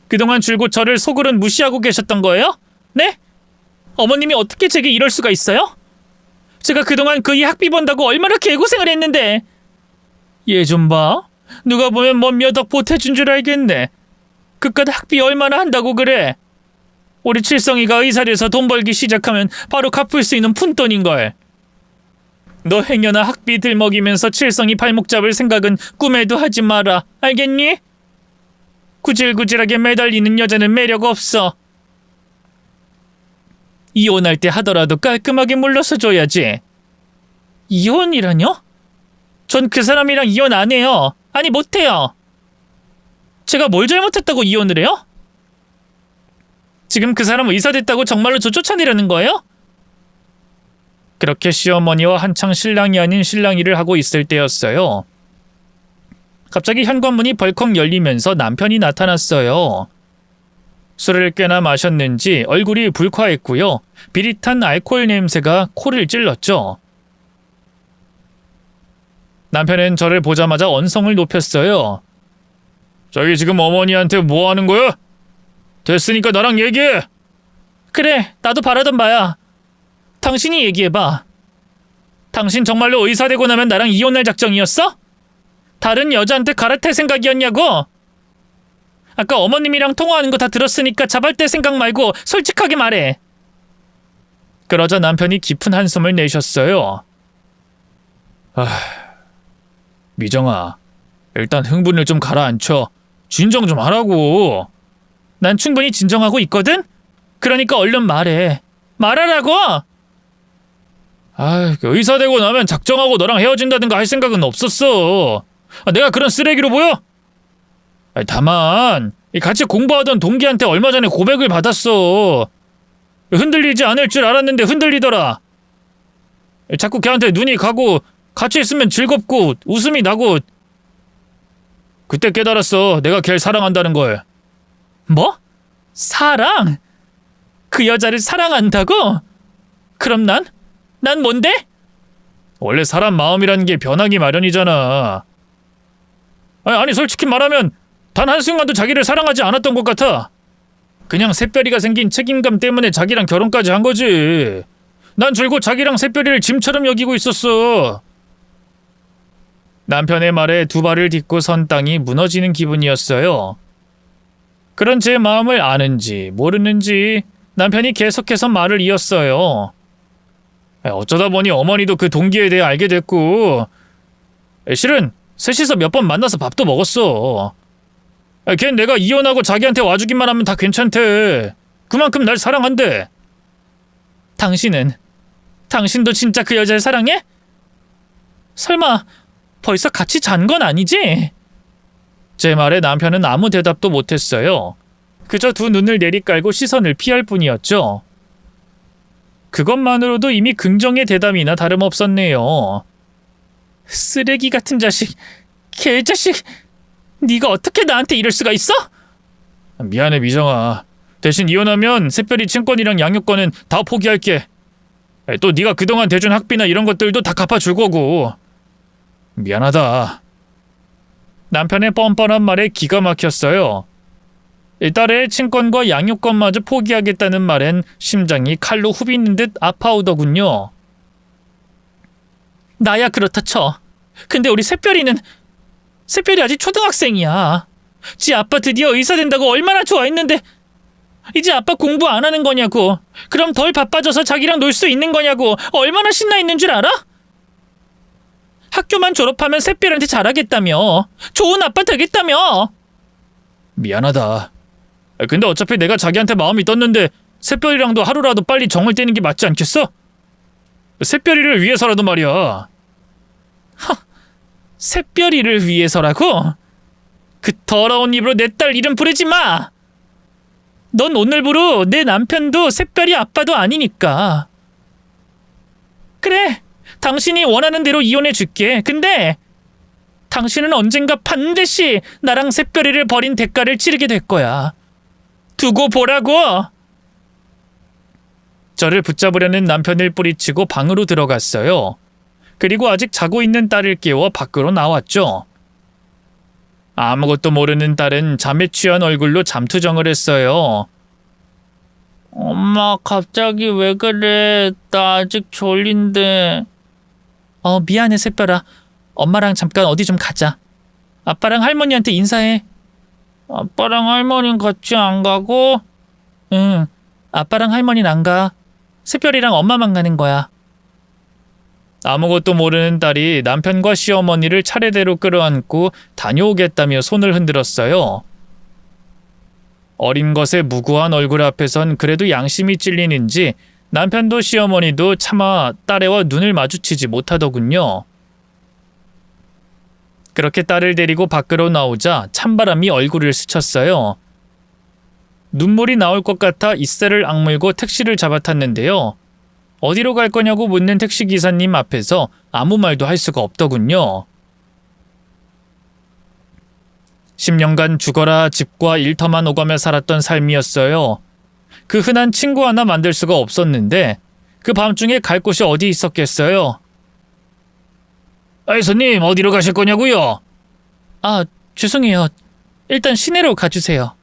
그동안 줄곧 저를 속으론 무시하고 계셨던 거예요? 네? 어머님이 어떻게 제게 이럴 수가 있어요? 제가 그동안 그이 학비 번다고 얼마나 개고생을 했는데. 얘 좀 봐. 누가 보면 뭔 몇 억 보태준 줄 알겠네. 그깟 학비 얼마나 한다고 그래. 우리 칠성이가 의사 돼서 돈 벌기 시작하면 바로 갚을 수 있는 푼돈인걸. 너 행여나 학비 들먹이면서 칠성이 발목 잡을 생각은 꿈에도 하지 마라. 알겠니? 구질구질하게 매달리는 여자는 매력 없어. 이혼할 때 하더라도 깔끔하게 물러서 줘야지. 이혼이라뇨? 전 그 사람이랑 이혼 안 해요. 아니 못해요. 제가 뭘 잘못했다고 이혼을 해요? 지금 그 사람 의사 됐다고 정말로 저 쫓아내려는 거예요? 그렇게 시어머니와 한창 실랑이 아닌 실랑이를 하고 있을 때였어요. 갑자기 현관문이 벌컥 열리면서 남편이 나타났어요. 술을 꽤나 마셨는지 얼굴이 불쾌했고요. 비릿한 알코올 냄새가 코를 찔렀죠. 남편은 저를 보자마자 언성을 높였어요. 저기 지금 어머니한테 뭐 하는 거야? 됐으니까 나랑 얘기해. 그래, 나도 바라던 바야. 당신이 얘기해봐. 당신 정말로 의사 되고 나면 나랑 이혼할 작정이었어? 다른 여자한테 갈아탈 생각이었냐고? 아까 어머님이랑 통화하는 거 다 들었으니까 자발될 생각 말고 솔직하게 말해. 그러자 남편이 깊은 한숨을 내셨어요. 미정아, 일단 흥분을 좀 가라앉혀. 진정 좀 하라고. 난 충분히 진정하고 있거든? 그러니까 얼른 말해. 말하라고! 의사 되고 나면 작정하고 너랑 헤어진다든가 할 생각은 없었어. 내가 그런 쓰레기로 보여? 다만 같이 공부하던 동기한테 얼마 전에 고백을 받았어. 흔들리지 않을 줄 알았는데 흔들리더라. 자꾸 걔한테 눈이 가고 같이 있으면 즐겁고 웃음이 나고. 그때 깨달았어. 내가 걔를 사랑한다는 걸. 뭐? 사랑? 그 여자를 사랑한다고? 그럼 난 뭔데? 원래 사람 마음이라는 게 변하기 마련이잖아. 아니 솔직히 말하면 단 한순간도 자기를 사랑하지 않았던 것 같아. 그냥 샛별이가 생긴 책임감 때문에 자기랑 결혼까지 한 거지. 난 줄곧 자기랑 샛별이를 짐처럼 여기고 있었어. 남편의 말에 두 발을 딛고 선 땅이 무너지는 기분이었어요. 그런 제 마음을 아는지 모르는지 남편이 계속해서 말을 이었어요. 어쩌다 보니 어머니도 그 동기에 대해 알게 됐고, 실은 셋이서 몇 번 만나서 밥도 먹었어. 걘 내가 이혼하고 자기한테 와주기만 하면 다 괜찮대. 그만큼 날 사랑한대. 당신도 진짜 그 여자를 사랑해? 설마 벌써 같이 잔 건 아니지? 제 말에 남편은 아무 대답도 못했어요. 그저 두 눈을 내리깔고 시선을 피할 뿐이었죠. 그것만으로도 이미 긍정의 대담이나 다름없었네요. 쓰레기 같은 자식, 개자식, 네가 어떻게 나한테 이럴 수가 있어? 미안해 미정아. 대신 이혼하면 샛별이 친권이랑 양육권은 다 포기할게. 또 네가 그동안 대준 학비나 이런 것들도 다 갚아줄 거고. 미안하다. 남편의 뻔뻔한 말에 기가 막혔어요. 딸의 친권과 양육권마저 포기하겠다는 말엔 심장이 칼로 후비는 듯 아파오더군요. 나야 그렇다 쳐. 근데 우리 샛별이 아직 초등학생이야. 지 아빠 드디어 의사 된다고 얼마나 좋아했는데 이제 아빠 공부 안 하는 거냐고. 그럼 덜 바빠져서 자기랑 놀 수 있는 거냐고. 얼마나 신나 있는 줄 알아? 학교만 졸업하면 샛별한테 잘하겠다며. 좋은 아빠 되겠다며. 미안하다. 근데 어차피 내가 자기한테 마음이 떴는데 샛별이랑도 하루라도 빨리 정을 떼는 게 맞지 않겠어? 샛별이를 위해서라도 말이야. 샛별이를 위해서라고? 그 더러운 입으로 내 딸 이름 부르지 마. 넌 오늘부로 내 남편도 샛별이 아빠도 아니니까. 그래, 당신이 원하는 대로 이혼해줄게. 근데 당신은 언젠가 반드시 나랑 샛별이를 버린 대가를 치르게 될 거야. 두고 보라고. 저를 붙잡으려는 남편을 뿌리치고 방으로 들어갔어요. 그리고 아직 자고 있는 딸을 깨워 밖으로 나왔죠. 아무것도 모르는 딸은 잠에 취한 얼굴로 잠투정을 했어요. 엄마 갑자기 왜 그래? 나 아직 졸린데. 미안해 샛별아. 엄마랑 잠깐 어디 좀 가자. 아빠랑 할머니한테 인사해. 아빠랑 할머니는 같이 안 가고? 응, 아빠랑 할머니는 안 가. 샛별이랑 엄마만 가는 거야. 아무것도 모르는 딸이 남편과 시어머니를 차례대로 끌어안고 다녀오겠다며 손을 흔들었어요. 어린 것의 무고한 얼굴 앞에선 그래도 양심이 찔리는지 남편도 시어머니도 차마 딸애와 눈을 마주치지 못하더군요. 그렇게 딸을 데리고 밖으로 나오자 찬바람이 얼굴을 스쳤어요. 눈물이 나올 것 같아 이새를 악물고 택시를 잡아탔는데요. 어디로 갈 거냐고 묻는 택시기사님 앞에서 아무 말도 할 수가 없더군요. 10년간 죽어라 집과 일터만 오가며 살았던 삶이었어요. 그 흔한 친구 하나 만들 수가 없었는데 그 밤중에 갈 곳이 어디 있었겠어요. 손님 어디로 가실 거냐고요? 죄송해요. 일단 시내로 가주세요.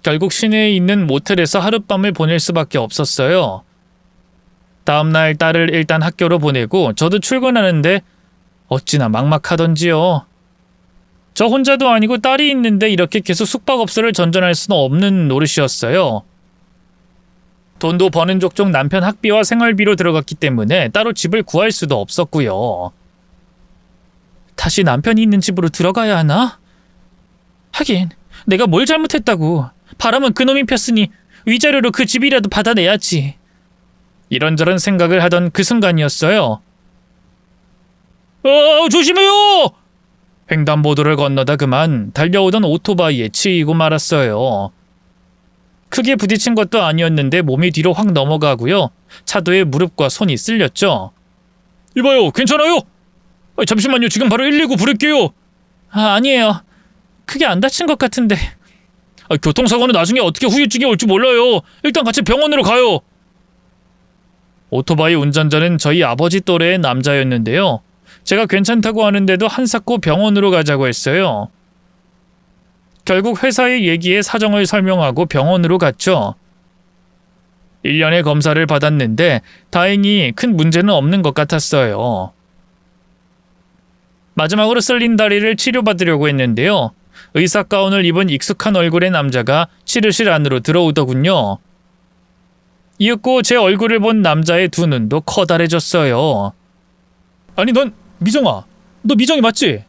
결국 시내에 있는 모텔에서 하룻밤을 보낼 수밖에 없었어요. 다음날 딸을 일단 학교로 보내고 저도 출근하는데 어찌나 막막하던지요. 저 혼자도 아니고 딸이 있는데 이렇게 계속 숙박업소를 전전할 수는 없는 노릇이었어요. 돈도 버는 족족 남편 학비와 생활비로 들어갔기 때문에 따로 집을 구할 수도 없었고요. 다시 남편이 있는 집으로 들어가야 하나? 하긴 내가 뭘 잘못했다고. 바람은 그놈이 폈으니 위자료로 그 집이라도 받아내야지. 이런저런 생각을 하던 그 순간이었어요. 조심해요! 횡단보도를 건너다 그만 달려오던 오토바이에 치이고 말았어요. 크게 부딪힌 것도 아니었는데 몸이 뒤로 확 넘어가고요. 차도에 무릎과 손이 쓸렸죠. 이봐요, 괜찮아요? 잠시만요, 지금 바로 119 부를게요. 아니에요. 크게 안 다친 것 같은데. 교통사고는 나중에 어떻게 후유증이 올지 몰라요. 일단 같이 병원으로 가요. 오토바이 운전자는 저희 아버지 또래의 남자였는데요. 제가 괜찮다고 하는데도 한사코 병원으로 가자고 했어요. 결국 회사의 얘기에 사정을 설명하고 병원으로 갔죠. 1년의 검사를 받았는데 다행히 큰 문제는 없는 것 같았어요. 마지막으로 쓸린 다리를 치료받으려고 했는데요. 의사 가운을 입은 익숙한 얼굴의 남자가 치료실 안으로 들어오더군요. 이윽고 제 얼굴을 본 남자의 두 눈도 커다래졌어요. 아니 넌 미정아, 너 미정이 맞지?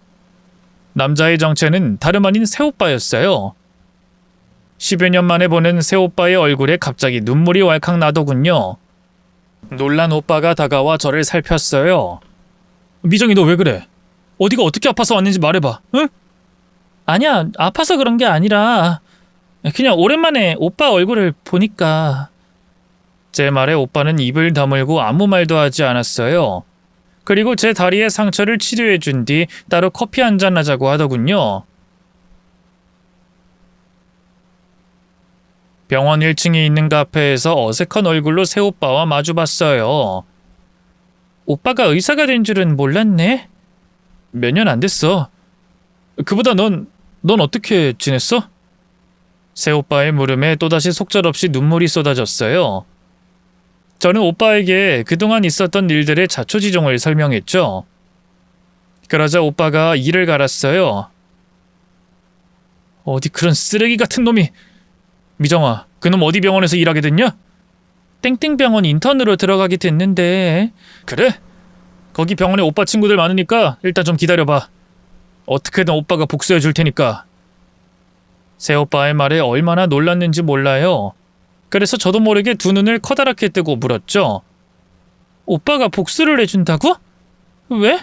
남자의 정체는 다름 아닌 새오빠였어요. 10여 년 만에 보는 새오빠의 얼굴에 갑자기 눈물이 왈칵 나더군요. 놀란 오빠가 다가와 저를 살폈어요. 미정이 너 왜 그래? 어디가 어떻게 아파서 왔는지 말해봐, 응? 아니야, 아파서 그런 게 아니라 그냥 오랜만에 오빠 얼굴을 보니까. 제 말에 오빠는 입을 다물고 아무 말도 하지 않았어요. 그리고 제 다리의 상처를 치료해 준 뒤 따로 커피 한잔 하자고 하더군요. 병원 1층에 있는 카페에서 어색한 얼굴로 새오빠와 마주봤어요. 오빠가 의사가 된 줄은 몰랐네. 몇 년 안 됐어. 그보다 넌 어떻게 지냈어? 새오빠의 물음에 또다시 속절없이 눈물이 쏟아졌어요. 저는 오빠에게 그동안 있었던 일들의 자초지종을 설명했죠. 그러자 오빠가 이를 갈았어요. 어디 그런 쓰레기 같은 놈이. 미정아, 그놈 어디 병원에서 일하게 됐냐? 땡땡병원 인턴으로 들어가게 됐는데. 그래? 거기 병원에 오빠 친구들 많으니까 일단 좀 기다려봐. 어떻게든 오빠가 복수해 줄 테니까. 새오빠의 말에 얼마나 놀랐는지 몰라요. 그래서 저도 모르게 두 눈을 커다랗게 뜨고 물었죠. 오빠가 복수를 해준다고? 왜?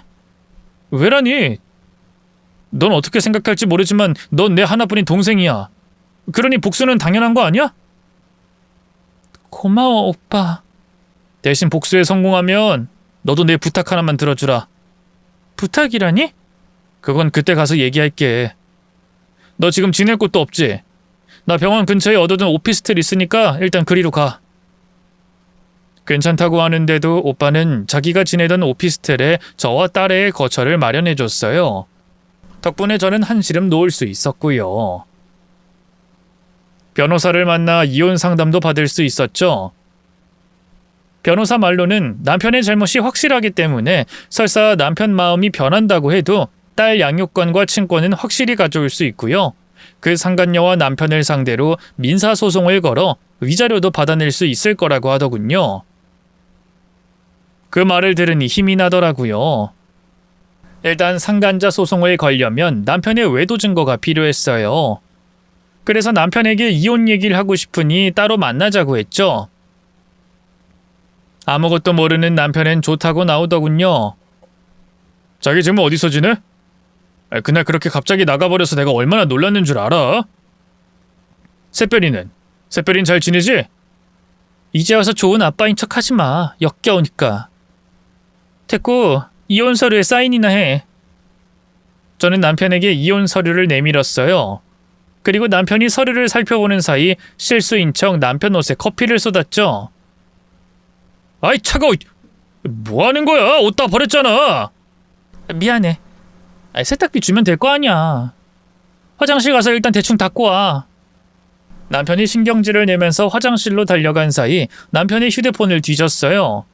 왜라니? 넌 어떻게 생각할지 모르지만 넌 내 하나뿐인 동생이야. 그러니 복수는 당연한 거 아니야? 고마워, 오빠. 대신 복수에 성공하면 너도 내 부탁 하나만 들어주라. 부탁이라니? 그건 그때 가서 얘기할게. 너 지금 지낼 곳도 없지? 나 병원 근처에 얻어둔 오피스텔 있으니까 일단 그리로 가. 괜찮다고 하는데도 오빠는 자기가 지내던 오피스텔에 저와 딸의 거처를 마련해줬어요. 덕분에 저는 한시름 놓을 수 있었고요. 변호사를 만나 이혼 상담도 받을 수 있었죠. 변호사 말로는 남편의 잘못이 확실하기 때문에 설사 남편 마음이 변한다고 해도 딸 양육권과 친권은 확실히 가져올 수 있고요. 그 상간녀와 남편을 상대로 민사소송을 걸어 위자료도 받아낼 수 있을 거라고 하더군요. 그 말을 들으니 힘이 나더라고요. 일단 상간자 소송을 걸려면 남편의 외도 증거가 필요했어요. 그래서 남편에게 이혼 얘기를 하고 싶으니 따로 만나자고 했죠. 아무것도 모르는 남편은 좋다고 나오더군요. 자기 지금 어디서 지내? 그날 그렇게 갑자기 나가버려서 내가 얼마나 놀랐는 줄 알아? 새별이는? 새별이는 잘 지내지? 이제 와서 좋은 아빠인 척 하지 마. 역겨우니까. 됐고 이혼 서류에 사인이나 해. 저는 남편에게 이혼 서류를 내밀었어요. 그리고 남편이 서류를 살펴보는 사이 실수인 척 남편 옷에 커피를 쏟았죠. 아이 차가워. 뭐 하는 거야? 옷 다 버렸잖아. 미안해. 세탁비 주면 될 거 아니야. 화장실 가서 일단 대충 닦고 와. 남편이 신경질을 내면서 화장실로 달려간 사이 남편의 휴대폰을 뒤졌어요.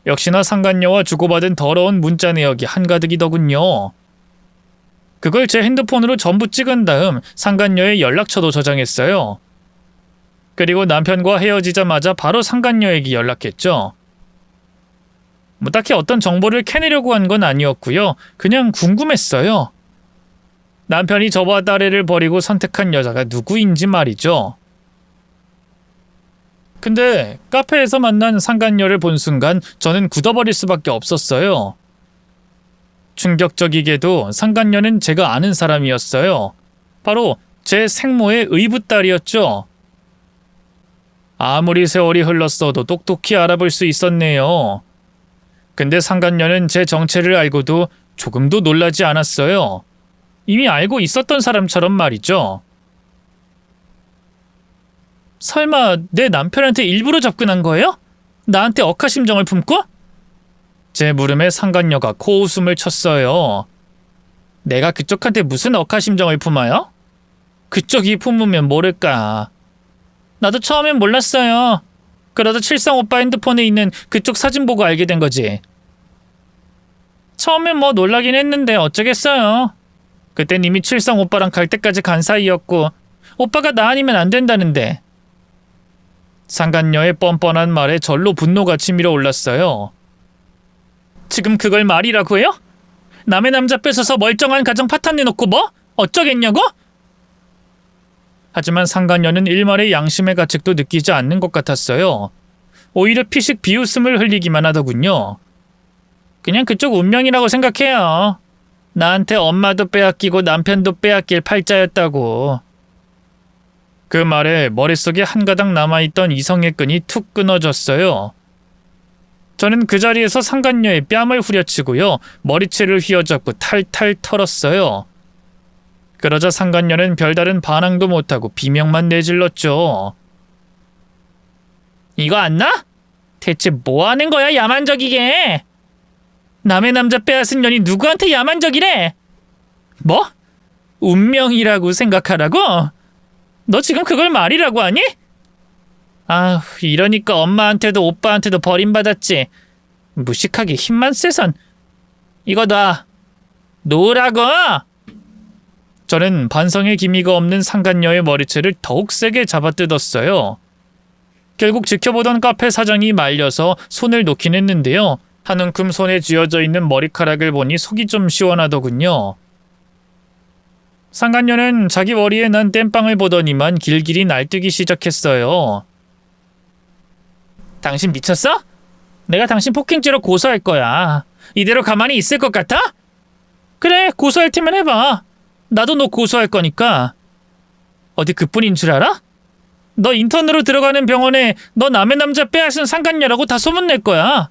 역시나 상간녀와 주고받은 더러운 문자 내역이 한가득이더군요. 그걸 제 핸드폰으로 전부 찍은 다음 상간녀의 연락처도 저장했어요. 그리고 남편과 헤어지자마자 바로 상간녀에게 연락했죠. 딱히 어떤 정보를 캐내려고 한 건 아니었고요. 그냥 궁금했어요. 남편이 저와 딸애를 버리고 선택한 여자가 누구인지 말이죠. 근데 카페에서 만난 상간녀를 본 순간 저는 굳어버릴 수밖에 없었어요. 충격적이게도 상간녀는 제가 아는 사람이었어요. 바로 제 생모의 의붓딸이었죠. 아무리 세월이 흘렀어도 똑똑히 알아볼 수 있었네요. 근데 상간녀는 제 정체를 알고도 조금도 놀라지 않았어요. 이미 알고 있었던 사람처럼 말이죠. 설마 내 남편한테 일부러 접근한 거예요? 나한테 억하심정을 품고? 제 물음에 상간녀가 코웃음을 쳤어요. 내가 그쪽한테 무슨 억하심정을 품어요? 그쪽이 품으면 모를까. 나도 처음엔 몰랐어요. 그러다 칠성 오빠 핸드폰에 있는 그쪽 사진 보고 알게 된 거지. 처음엔 뭐 놀라긴 했는데 어쩌겠어요. 그땐 이미 칠성 오빠랑 갈 때까지 간 사이였고 오빠가 나 아니면 안 된다는데. 상간녀의 뻔뻔한 말에 절로 분노가 치밀어 올랐어요. 지금 그걸 말이라고 해요? 남의 남자 뺏어서 멀쩡한 가정 파탄내놓고 뭐? 어쩌겠냐고? 하지만 상간녀는 일말의 양심의 가책도 느끼지 않는 것 같았어요. 오히려 피식 비웃음을 흘리기만 하더군요. 그냥 그쪽 운명이라고 생각해요. 나한테 엄마도 빼앗기고 남편도 빼앗길 팔자였다고. 그 말에 머릿속에 한 가닥 남아있던 이성의 끈이 툭 끊어졌어요. 저는 그 자리에서 상간녀의 뺨을 후려치고요. 머리채를 휘어잡고 탈탈 털었어요. 그러자 상간녀는 별다른 반항도 못하고 비명만 내질렀죠. 이거 안 나? 대체 뭐 하는 거야 야만적이게? 남의 남자 빼앗은 년이 누구한테 야만적이래? 뭐? 운명이라고 생각하라고? 너 지금 그걸 말이라고 하니? 아휴, 이러니까 엄마한테도 오빠한테도 버림받았지. 무식하게 힘만 세선. 이거 놔. 놓으라고! 저는 반성의 기미가 없는 상간녀의 머리채를 더욱 세게 잡아뜯었어요. 결국 지켜보던 카페 사장이 말려서 손을 놓긴 했는데요. 한 움큼 손에 쥐어져 있는 머리카락을 보니 속이 좀 시원하더군요. 상간녀는 자기 머리에 난 땜빵을 보더니만 길길이 날뛰기 시작했어요. 당신 미쳤어? 내가 당신 폭행죄로 고소할 거야. 이대로 가만히 있을 것 같아? 그래, 고소할 테면 해봐. 나도 너 고소할 거니까. 어디 그뿐인 줄 알아? 너 인턴으로 들어가는 병원에 너 남의 남자 빼앗은 상간녀라고 다 소문낼 거야.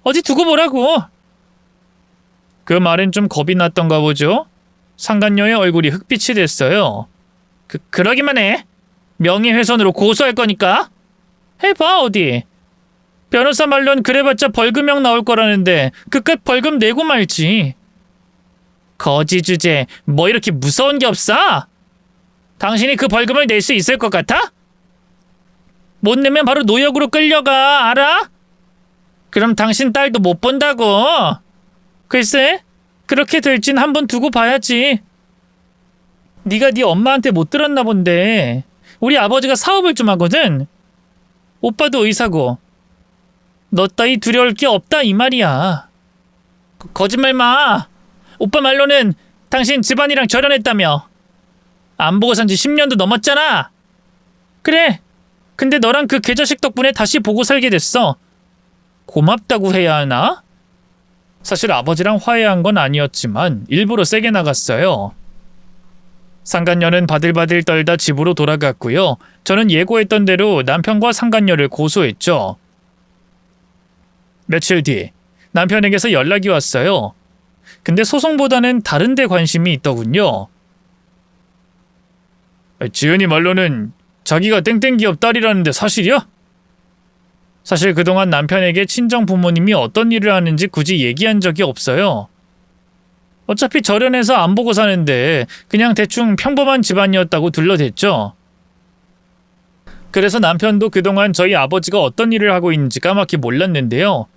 어디 두고 보라고. 그 말엔 좀 겁이 났던가 보죠. 상간녀의 얼굴이 흑빛이 됐어요. 그러기만 해. 명예훼손으로 고소할 거니까. 해봐 어디. 변호사 말론 그래봤자 벌금형 나올 거라는데 그깟 벌금 내고 말지. 거지 주제 뭐 이렇게 무서운 게 없어? 당신이 그 벌금을 낼 수 있을 것 같아? 못 내면 바로 노역으로 끌려가. 알아? 그럼 당신 딸도 못 본다고. 글쎄 그렇게 될진 한번 두고 봐야지. 네가 네 엄마한테 못 들었나 본데 우리 아버지가 사업을 좀 하거든. 오빠도 의사고. 너 따위 두려울 게 없다 이 말이야. 거짓말 마. 오빠 말로는 당신 집안이랑 결혼했다며. 안 보고 산 지 10년도 넘었잖아. 그래. 근데 너랑 그 개자식 덕분에 다시 보고 살게 됐어. 고맙다고 해야 하나? 사실 아버지랑 화해한 건 아니었지만 일부러 세게 나갔어요. 상간녀는 바들바들 떨다 집으로 돌아갔고요. 저는 예고했던 대로 남편과 상간녀를 고소했죠. 며칠 뒤 남편에게서 연락이 왔어요. 근데 소송보다는 다른 데 관심이 있더군요. 지은이 말로는 자기가 땡땡기업 딸이라는데 사실이야? 사실 그동안 남편에게 친정 부모님이 어떤 일을 하는지 굳이 얘기한 적이 없어요. 어차피 절연해서 안 보고 사는데 그냥 대충 평범한 집안이었다고 둘러댔죠. 그래서 남편도 그동안 저희 아버지가 어떤 일을 하고 있는지 까맣게 몰랐는데요.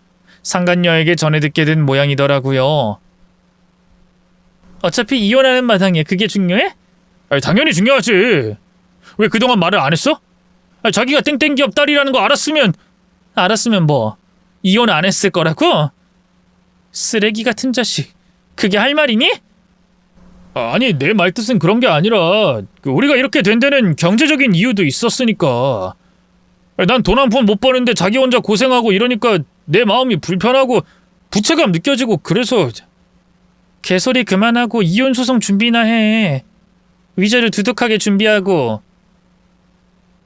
상간녀에게 전해 듣게 된 모양이더라고요. 어차피 이혼하는 마당에 그게 중요해? 당연히 중요하지. 왜 그동안 말을 안 했어? 자기가 땡땡기업 딸이라는 거 알았으면 뭐 이혼 안 했을 거라고? 쓰레기 같은 자식. 그게 할 말이니? 아니, 내 말뜻은 그런 게 아니라 우리가 이렇게 된 데는 경제적인 이유도 있었으니까. 난 돈 한 푼 못 버는데 자기 혼자 고생하고 이러니까 내 마음이 불편하고 부채감 느껴지고 그래서. 개소리 그만하고 이혼 소송 준비나 해. 위자료 두둑하게 준비하고.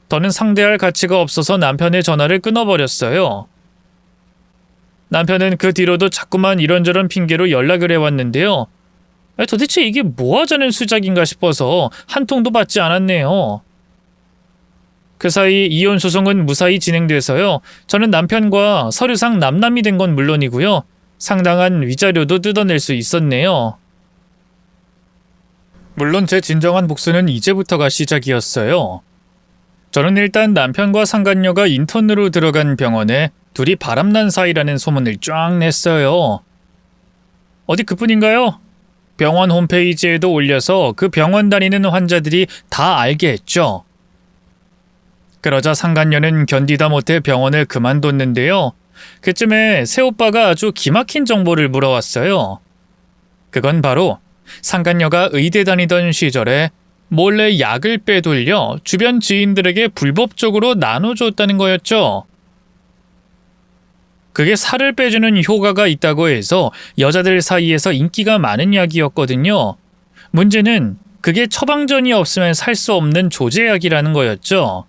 더는 상대할 가치가 없어서 남편의 전화를 끊어버렸어요. 남편은 그 뒤로도 자꾸만 이런저런 핑계로 연락을 해왔는데요. 도대체 이게 뭐 하자는 수작인가 싶어서 한 통도 받지 않았네요. 그 사이 이혼 소송은 무사히 진행돼서요. 저는 남편과 서류상 남남이 된 건 물론이고요. 상당한 위자료도 뜯어낼 수 있었네요. 물론 제 진정한 복수는 이제부터가 시작이었어요. 저는 일단 남편과 상간녀가 인턴으로 들어간 병원에 둘이 바람난 사이라는 소문을 쫙 냈어요. 어디 그뿐인가요? 병원 홈페이지에도 올려서 그 병원 다니는 환자들이 다 알게 했죠. 그러자 상간녀는 견디다 못해 병원을 그만뒀는데요. 그쯤에 새오빠가 아주 기막힌 정보를 물어왔어요. 그건 바로 상간녀가 의대 다니던 시절에 몰래 약을 빼돌려 주변 지인들에게 불법적으로 나눠줬다는 거였죠. 그게 살을 빼주는 효과가 있다고 해서 여자들 사이에서 인기가 많은 약이었거든요. 문제는 그게 처방전이 없으면 살 수 없는 조제약이라는 거였죠.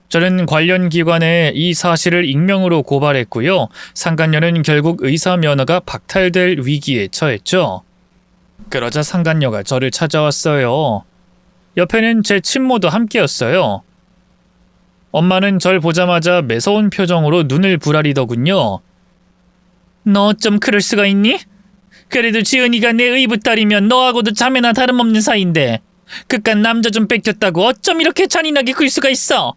저는 관련 기관에 이 사실을 익명으로 고발했고요. 상간녀는 결국 의사 면허가 박탈될 위기에 처했죠. 그러자 상간녀가 저를 찾아왔어요. 옆에는 제 친모도 함께였어요. 엄마는 절 보자마자 매서운 표정으로 눈을 부라리더군요. 너 어쩜 그럴 수가 있니? 그래도 지은이가 내 의붓딸이면 너하고도 자매나 다름없는 사이인데 그깟 남자 좀 뺏겼다고 어쩜 이렇게 잔인하게 굴 수가 있어?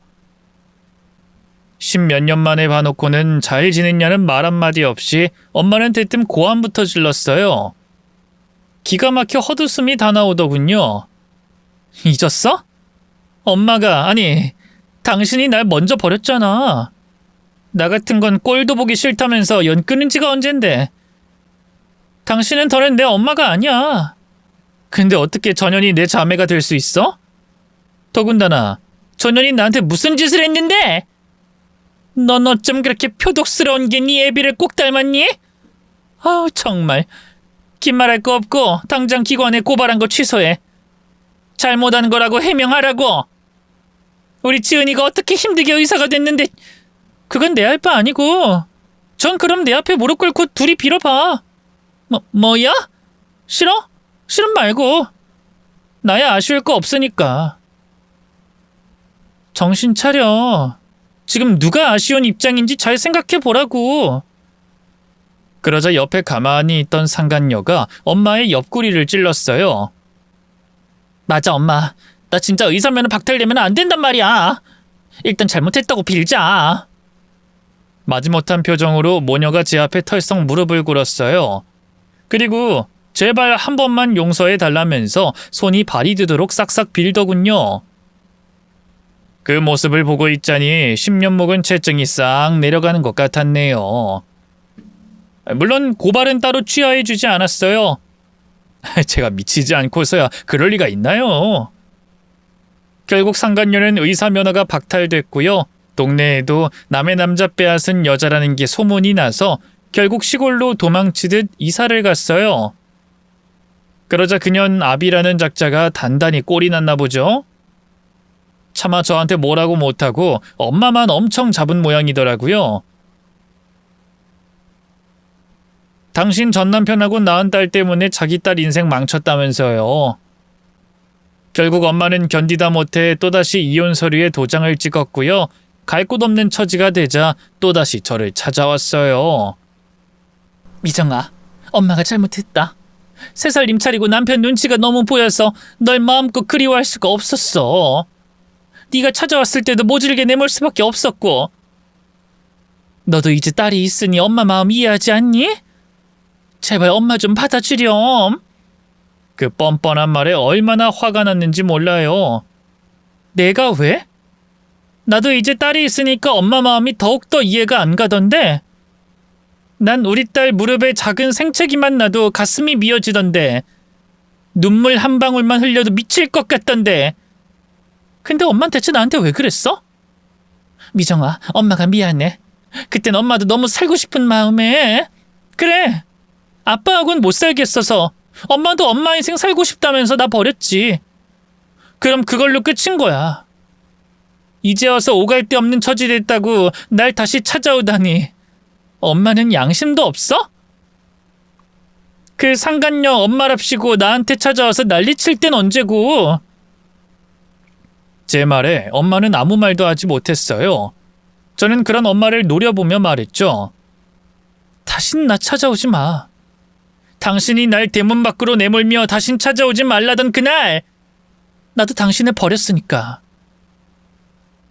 십몇 년 만에 봐놓고는 잘 지냈냐는 말 한마디 없이 엄마는 대뜸 고함부터 질렀어요. 기가 막혀 헛웃음이 다 나오더군요. 잊었어? 엄마가, 아니, 당신이 날 먼저 버렸잖아. 나 같은 건 꼴도 보기 싫다면서 연 끊은 지가 언젠데. 당신은 더는 내 엄마가 아니야. 근데 어떻게 전현이 내 자매가 될 수 있어? 더군다나 전현이 나한테 무슨 짓을 했는데? 넌 어쩜 그렇게 표독스러운 게 네 애비를 꼭 닮았니? 아우 정말. 긴 말할 거 없고 당장 기관에 고발한 거 취소해. 잘못한 거라고 해명하라고. 우리 지은이가 어떻게 힘들게 의사가 됐는데 그건 내 할 바 아니고. 전 그럼 내 앞에 무릎 꿇고 둘이 빌어봐. 뭐야? 싫어? 싫음 말고. 나야 아쉬울 거 없으니까. 정신 차려. 지금 누가 아쉬운 입장인지 잘 생각해 보라고. 그러자 옆에 가만히 있던 상간녀가 엄마의 옆구리를 찔렀어요. 맞아 엄마. 나 진짜 의사면허 박탈되면 안 된단 말이야. 일단 잘못했다고 빌자. 마지못한 표정으로 모녀가 제 앞에 털썩 무릎을 꿇었어요. 그리고 제발 한 번만 용서해 달라면서 손이 발이 되도록 싹싹 빌더군요. 그 모습을 보고 있자니 10년 묵은 체증이 싹 내려가는 것 같았네요. 물론 고발은 따로 취하해주지 않았어요. 제가 미치지 않고서야 그럴 리가 있나요? 결국 상간녀는 의사 면허가 박탈됐고요. 동네에도 남의 남자 빼앗은 여자라는 게 소문이 나서 결국 시골로 도망치듯 이사를 갔어요. 그러자 그년 아비라는 작자가 단단히 꼴이 났나 보죠. 차마 저한테 뭐라고 못하고 엄마만 엄청 잡은 모양이더라고요. 당신 전남편하고 낳은 딸 때문에 자기 딸 인생 망쳤다면서요. 결국 엄마는 견디다 못해 또다시 이혼 서류에 도장을 찍었고요. 갈 곳 없는 처지가 되자 또다시 저를 찾아왔어요. 미정아, 엄마가 잘못했다. 3살 임차리고 남편 눈치가 너무 보여서 널 마음껏 그리워할 수가 없었어. 네가 찾아왔을 때도 모질게 내몰 수밖에 없었고. 너도 이제 딸이 있으니 엄마 마음 이해하지 않니? 제발 엄마 좀 받아주렴. 그 뻔뻔한 말에 얼마나 화가 났는지 몰라요. 내가 왜? 나도 이제 딸이 있으니까 엄마 마음이 더욱더 이해가 안 가던데. 난 우리 딸 무릎에 작은 생채기만 나도 가슴이 미어지던데 눈물 한 방울만 흘려도 미칠 것 같던데. 근데 엄만 대체 나한테 왜 그랬어? 미정아, 엄마가 미안해. 그땐 엄마도 너무 살고 싶은 마음에. 그래, 아빠하고는 못 살겠어서 엄마도 엄마 인생 살고 싶다면서 나 버렸지. 그럼 그걸로 끝인 거야. 이제 와서 오갈 데 없는 처지 됐다고 날 다시 찾아오다니. 엄마는 양심도 없어? 그 상간녀 엄마랍시고 나한테 찾아와서 난리칠 땐 언제고. 제 말에 엄마는 아무 말도 하지 못했어요. 저는 그런 엄마를 노려보며 말했죠. 다신 나 찾아오지 마. 당신이 날 대문 밖으로 내몰며 다신 찾아오지 말라던 그날, 나도 당신을 버렸으니까.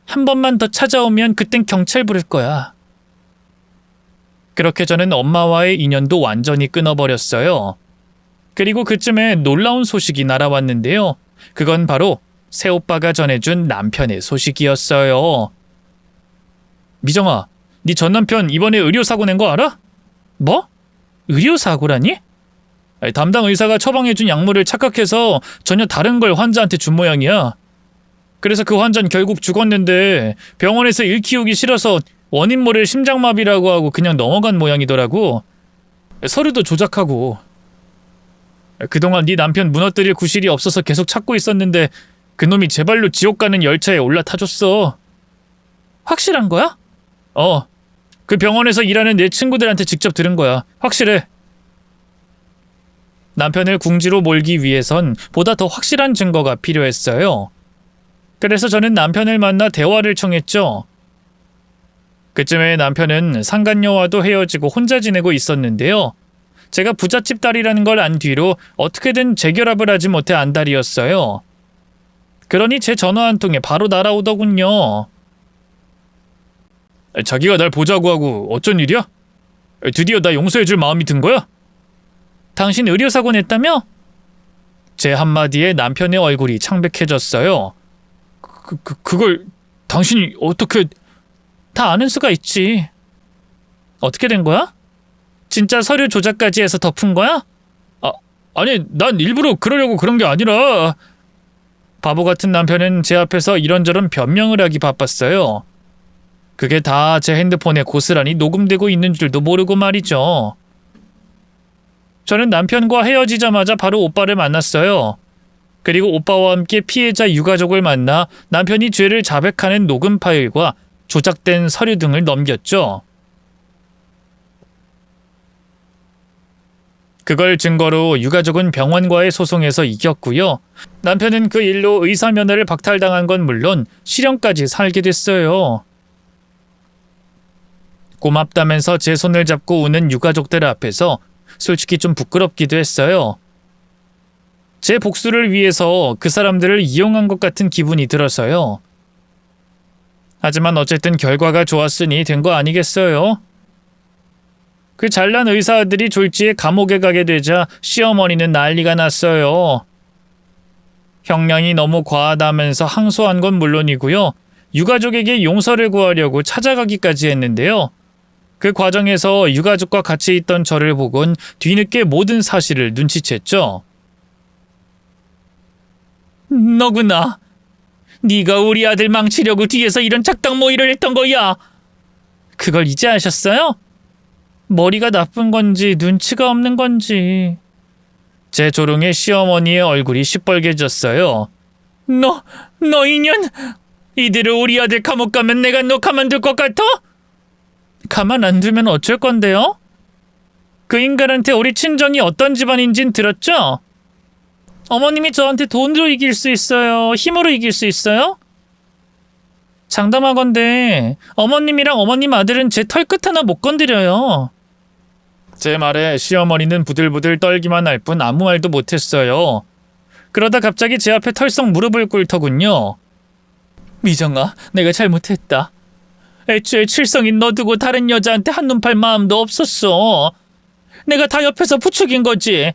한 번만 더 찾아오면 그땐 경찰 부를 거야. 그렇게 저는 엄마와의 인연도 완전히 끊어버렸어요. 그리고 그쯤에 놀라운 소식이 날아왔는데요. 그건 바로 새오빠가 전해준 남편의 소식이었어요. 미정아, 네 전남편 이번에 의료사고 낸 거 알아? 뭐? 의료사고라니? 담당 의사가 처방해준 약물을 착각해서 전혀 다른 걸 환자한테 준 모양이야. 그래서 그 환자는 결국 죽었는데 병원에서 일 키우기 싫어서 원인 모를 심장마비라고 하고 그냥 넘어간 모양이더라고. 서류도 조작하고. 그동안 네 남편 무너뜨릴 구실이 없어서 계속 찾고 있었는데 그놈이 제 발로 지옥 가는 열차에 올라타줬어. 확실한 거야? 그 병원에서 일하는 내 친구들한테 직접 들은 거야. 확실해. 남편을 궁지로 몰기 위해선 보다 더 확실한 증거가 필요했어요. 그래서 저는 남편을 만나 대화를 청했죠. 그쯤에 남편은 상간녀와도 헤어지고 혼자 지내고 있었는데요. 제가 부잣집 딸이라는 걸 안 뒤로 어떻게든 재결합을 하지 못해 안달이었어요. 그러니 제 전화 한 통에 바로 날아오더군요. 자기가 날 보자고 하고 어쩐 일이야? 드디어 나 용서해줄 마음이 든 거야? 당신 의료사고 냈다며? 제 한마디에 남편의 얼굴이 창백해졌어요. 그걸 당신이 어떻게... 다 아는 수가 있지. 어떻게 된 거야? 진짜 서류 조작까지 해서 덮은 거야? 아니, 난 일부러 그러려고 그런 게 아니라... 바보 같은 남편은 제 앞에서 이런저런 변명을 하기 바빴어요. 그게 다 제 핸드폰에 고스란히 녹음되고 있는 줄도 모르고 말이죠. 저는 남편과 헤어지자마자 바로 오빠를 만났어요. 그리고 오빠와 함께 피해자 유가족을 만나 남편이 죄를 자백하는 녹음 파일과 조작된 서류 등을 넘겼죠. 그걸 증거로 유가족은 병원과의 소송에서 이겼고요. 남편은 그 일로 의사 면허를 박탈당한 건 물론 실형까지 살게 됐어요. 고맙다면서 제 손을 잡고 우는 유가족들 앞에서 솔직히 좀 부끄럽기도 했어요. 제 복수를 위해서 그 사람들을 이용한 것 같은 기분이 들어서요. 하지만 어쨌든 결과가 좋았으니 된 거 아니겠어요? 그 잘난 의사 아들이 졸지에 감옥에 가게 되자 시어머니는 난리가 났어요. 형량이 너무 과하다면서 항소한 건 물론이고요. 유가족에게 용서를 구하려고 찾아가기까지 했는데요. 그 과정에서 유가족과 같이 있던 저를 보곤 뒤늦게 모든 사실을 눈치챘죠. 너구나. 네가 우리 아들 망치려고 뒤에서 이런 작당 모의를 했던 거야. 그걸 이제 아셨어요? 머리가 나쁜 건지 눈치가 없는 건지. 제 조롱에 시어머니의 얼굴이 시뻘개졌어요. 너 인연! 이대로 우리 아들 감옥 가면 내가 너 가만둘 것 같아? 가만 안 두면 어쩔 건데요? 그 인간한테 우리 친정이 어떤 집안인진 들었죠? 어머님이 저한테 돈으로 이길 수 있어요? 힘으로 이길 수 있어요? 장담하건대 어머님이랑 어머님 아들은 제 털끝 하나 못 건드려요. 제 말에 시어머니는 부들부들 떨기만 할 뿐 아무 말도 못했어요. 그러다 갑자기 제 앞에 털썩 무릎을 꿇더군요. 미정아, 내가 잘못했다. 애초에 칠성인 너 두고 다른 여자한테 한눈 팔 마음도 없었어. 내가 다 옆에서 부추긴 거지.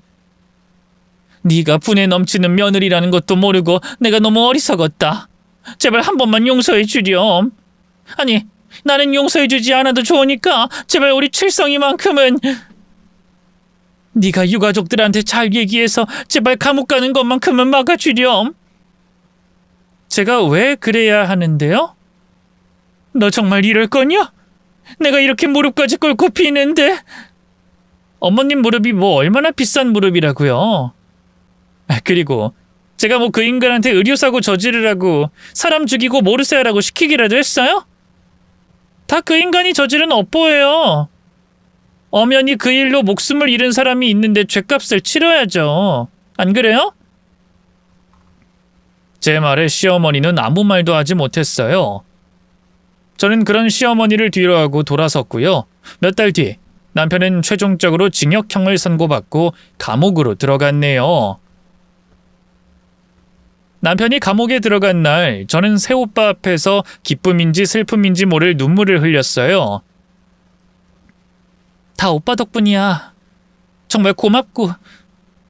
네가 분에 넘치는 며느리라는 것도 모르고 내가 너무 어리석었다. 제발 한 번만 용서해 주렴. 아니, 나는 용서해 주지 않아도 좋으니까 제발 우리 칠성이만큼은... 네가 유가족들한테 잘 얘기해서 제발 감옥 가는 것만큼은 막아주렴. 제가 왜 그래야 하는데요? 너 정말 이럴 거냐? 내가 이렇게 무릎까지 꿇고 비는데. 어머님 무릎이 뭐 얼마나 비싼 무릎이라고요. 그리고 제가 뭐 그 인간한테 의료사고 저지르라고 사람 죽이고 모르쇠 하라고 시키기라도 했어요? 다 그 인간이 저지른 업보예요. 엄연히 그 일로 목숨을 잃은 사람이 있는데 죗값을 치러야죠. 안 그래요? 제 말에 시어머니는 아무 말도 하지 못했어요. 저는 그런 시어머니를 뒤로하고 돌아섰고요. 몇 달 뒤 남편은 최종적으로 징역형을 선고받고 감옥으로 들어갔네요. 남편이 감옥에 들어간 날 저는 새오빠 앞에서 기쁨인지 슬픔인지 모를 눈물을 흘렸어요. 다 오빠 덕분이야. 정말 고맙고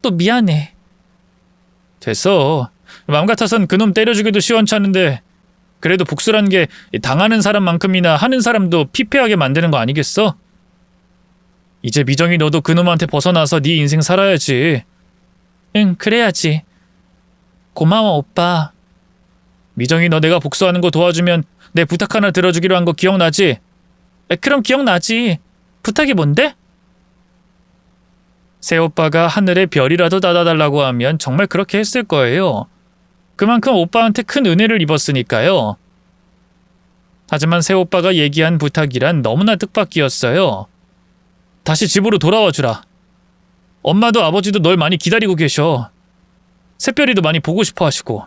또 미안해. 됐어. 마음 같아선 그놈 때려주기도 시원찮은데 그래도 복수란 게 당하는 사람만큼이나 하는 사람도 피폐하게 만드는 거 아니겠어? 이제 미정이 너도 그놈한테 벗어나서 네 인생 살아야지. 응, 그래야지. 고마워, 오빠. 미정이 너 내가 복수하는 거 도와주면 내 부탁 하나 들어주기로 한 거 기억나지? 그럼 기억나지. 부탁이 뭔데? 새오빠가 하늘에 별이라도 닫아달라고 하면 정말 그렇게 했을 거예요. 그만큼 오빠한테 큰 은혜를 입었으니까요. 하지만 새오빠가 얘기한 부탁이란 너무나 뜻밖이었어요. 다시 집으로 돌아와 주라. 엄마도 아버지도 널 많이 기다리고 계셔. 새별이도 많이 보고 싶어 하시고.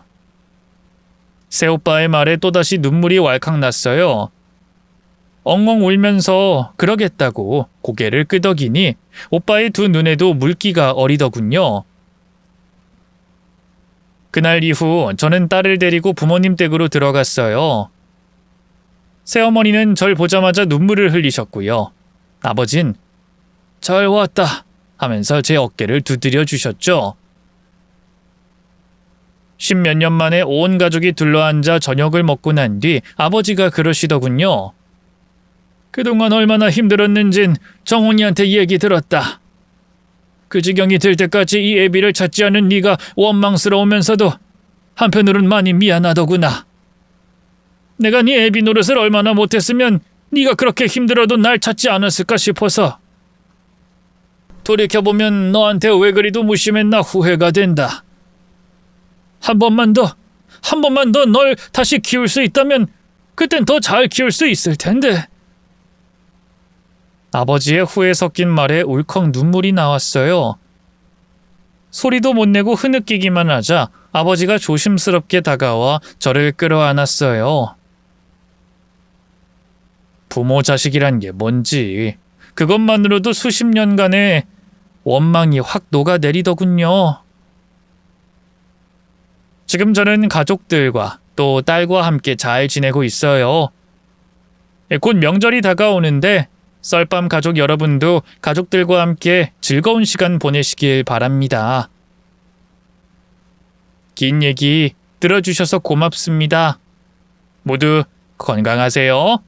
새오빠의 말에 또다시 눈물이 왈칵 났어요. 엉엉 울면서 그러겠다고 고개를 끄덕이니 오빠의 두 눈에도 물기가 어리더군요. 그날 이후 저는 딸을 데리고 부모님 댁으로 들어갔어요. 새어머니는 절 보자마자 눈물을 흘리셨고요. 아버진 잘 왔다 하면서 제 어깨를 두드려 주셨죠. 10몇 년 만에 온 가족이 둘러앉아 저녁을 먹고 난 뒤 아버지가 그러시더군요. 그동안 얼마나 힘들었는진 정훈이한테 얘기 들었다. 그 지경이 될 때까지 이 애비를 찾지 않은 네가 원망스러우면서도 한편으론 많이 미안하더구나. 내가 네 애비 노릇을 얼마나 못했으면 네가 그렇게 힘들어도 날 찾지 않았을까 싶어서. 돌이켜보면 너한테 왜 그리도 무심했나 후회가 된다. 한 번만 더 널 다시 키울 수 있다면 그땐 더 잘 키울 수 있을 텐데. 아버지의 후회 섞인 말에 울컥 눈물이 나왔어요. 소리도 못 내고 흐느끼기만 하자 아버지가 조심스럽게 다가와 저를 끌어안았어요. 부모 자식이란 게 뭔지 그것만으로도 수십 년간의 원망이 확 녹아내리더군요. 지금 저는 가족들과 또 딸과 함께 잘 지내고 있어요. 곧 명절이 다가오는데 썰밤 가족 여러분도 가족들과 함께 즐거운 시간 보내시길 바랍니다. 긴 얘기 들어주셔서 고맙습니다. 모두 건강하세요.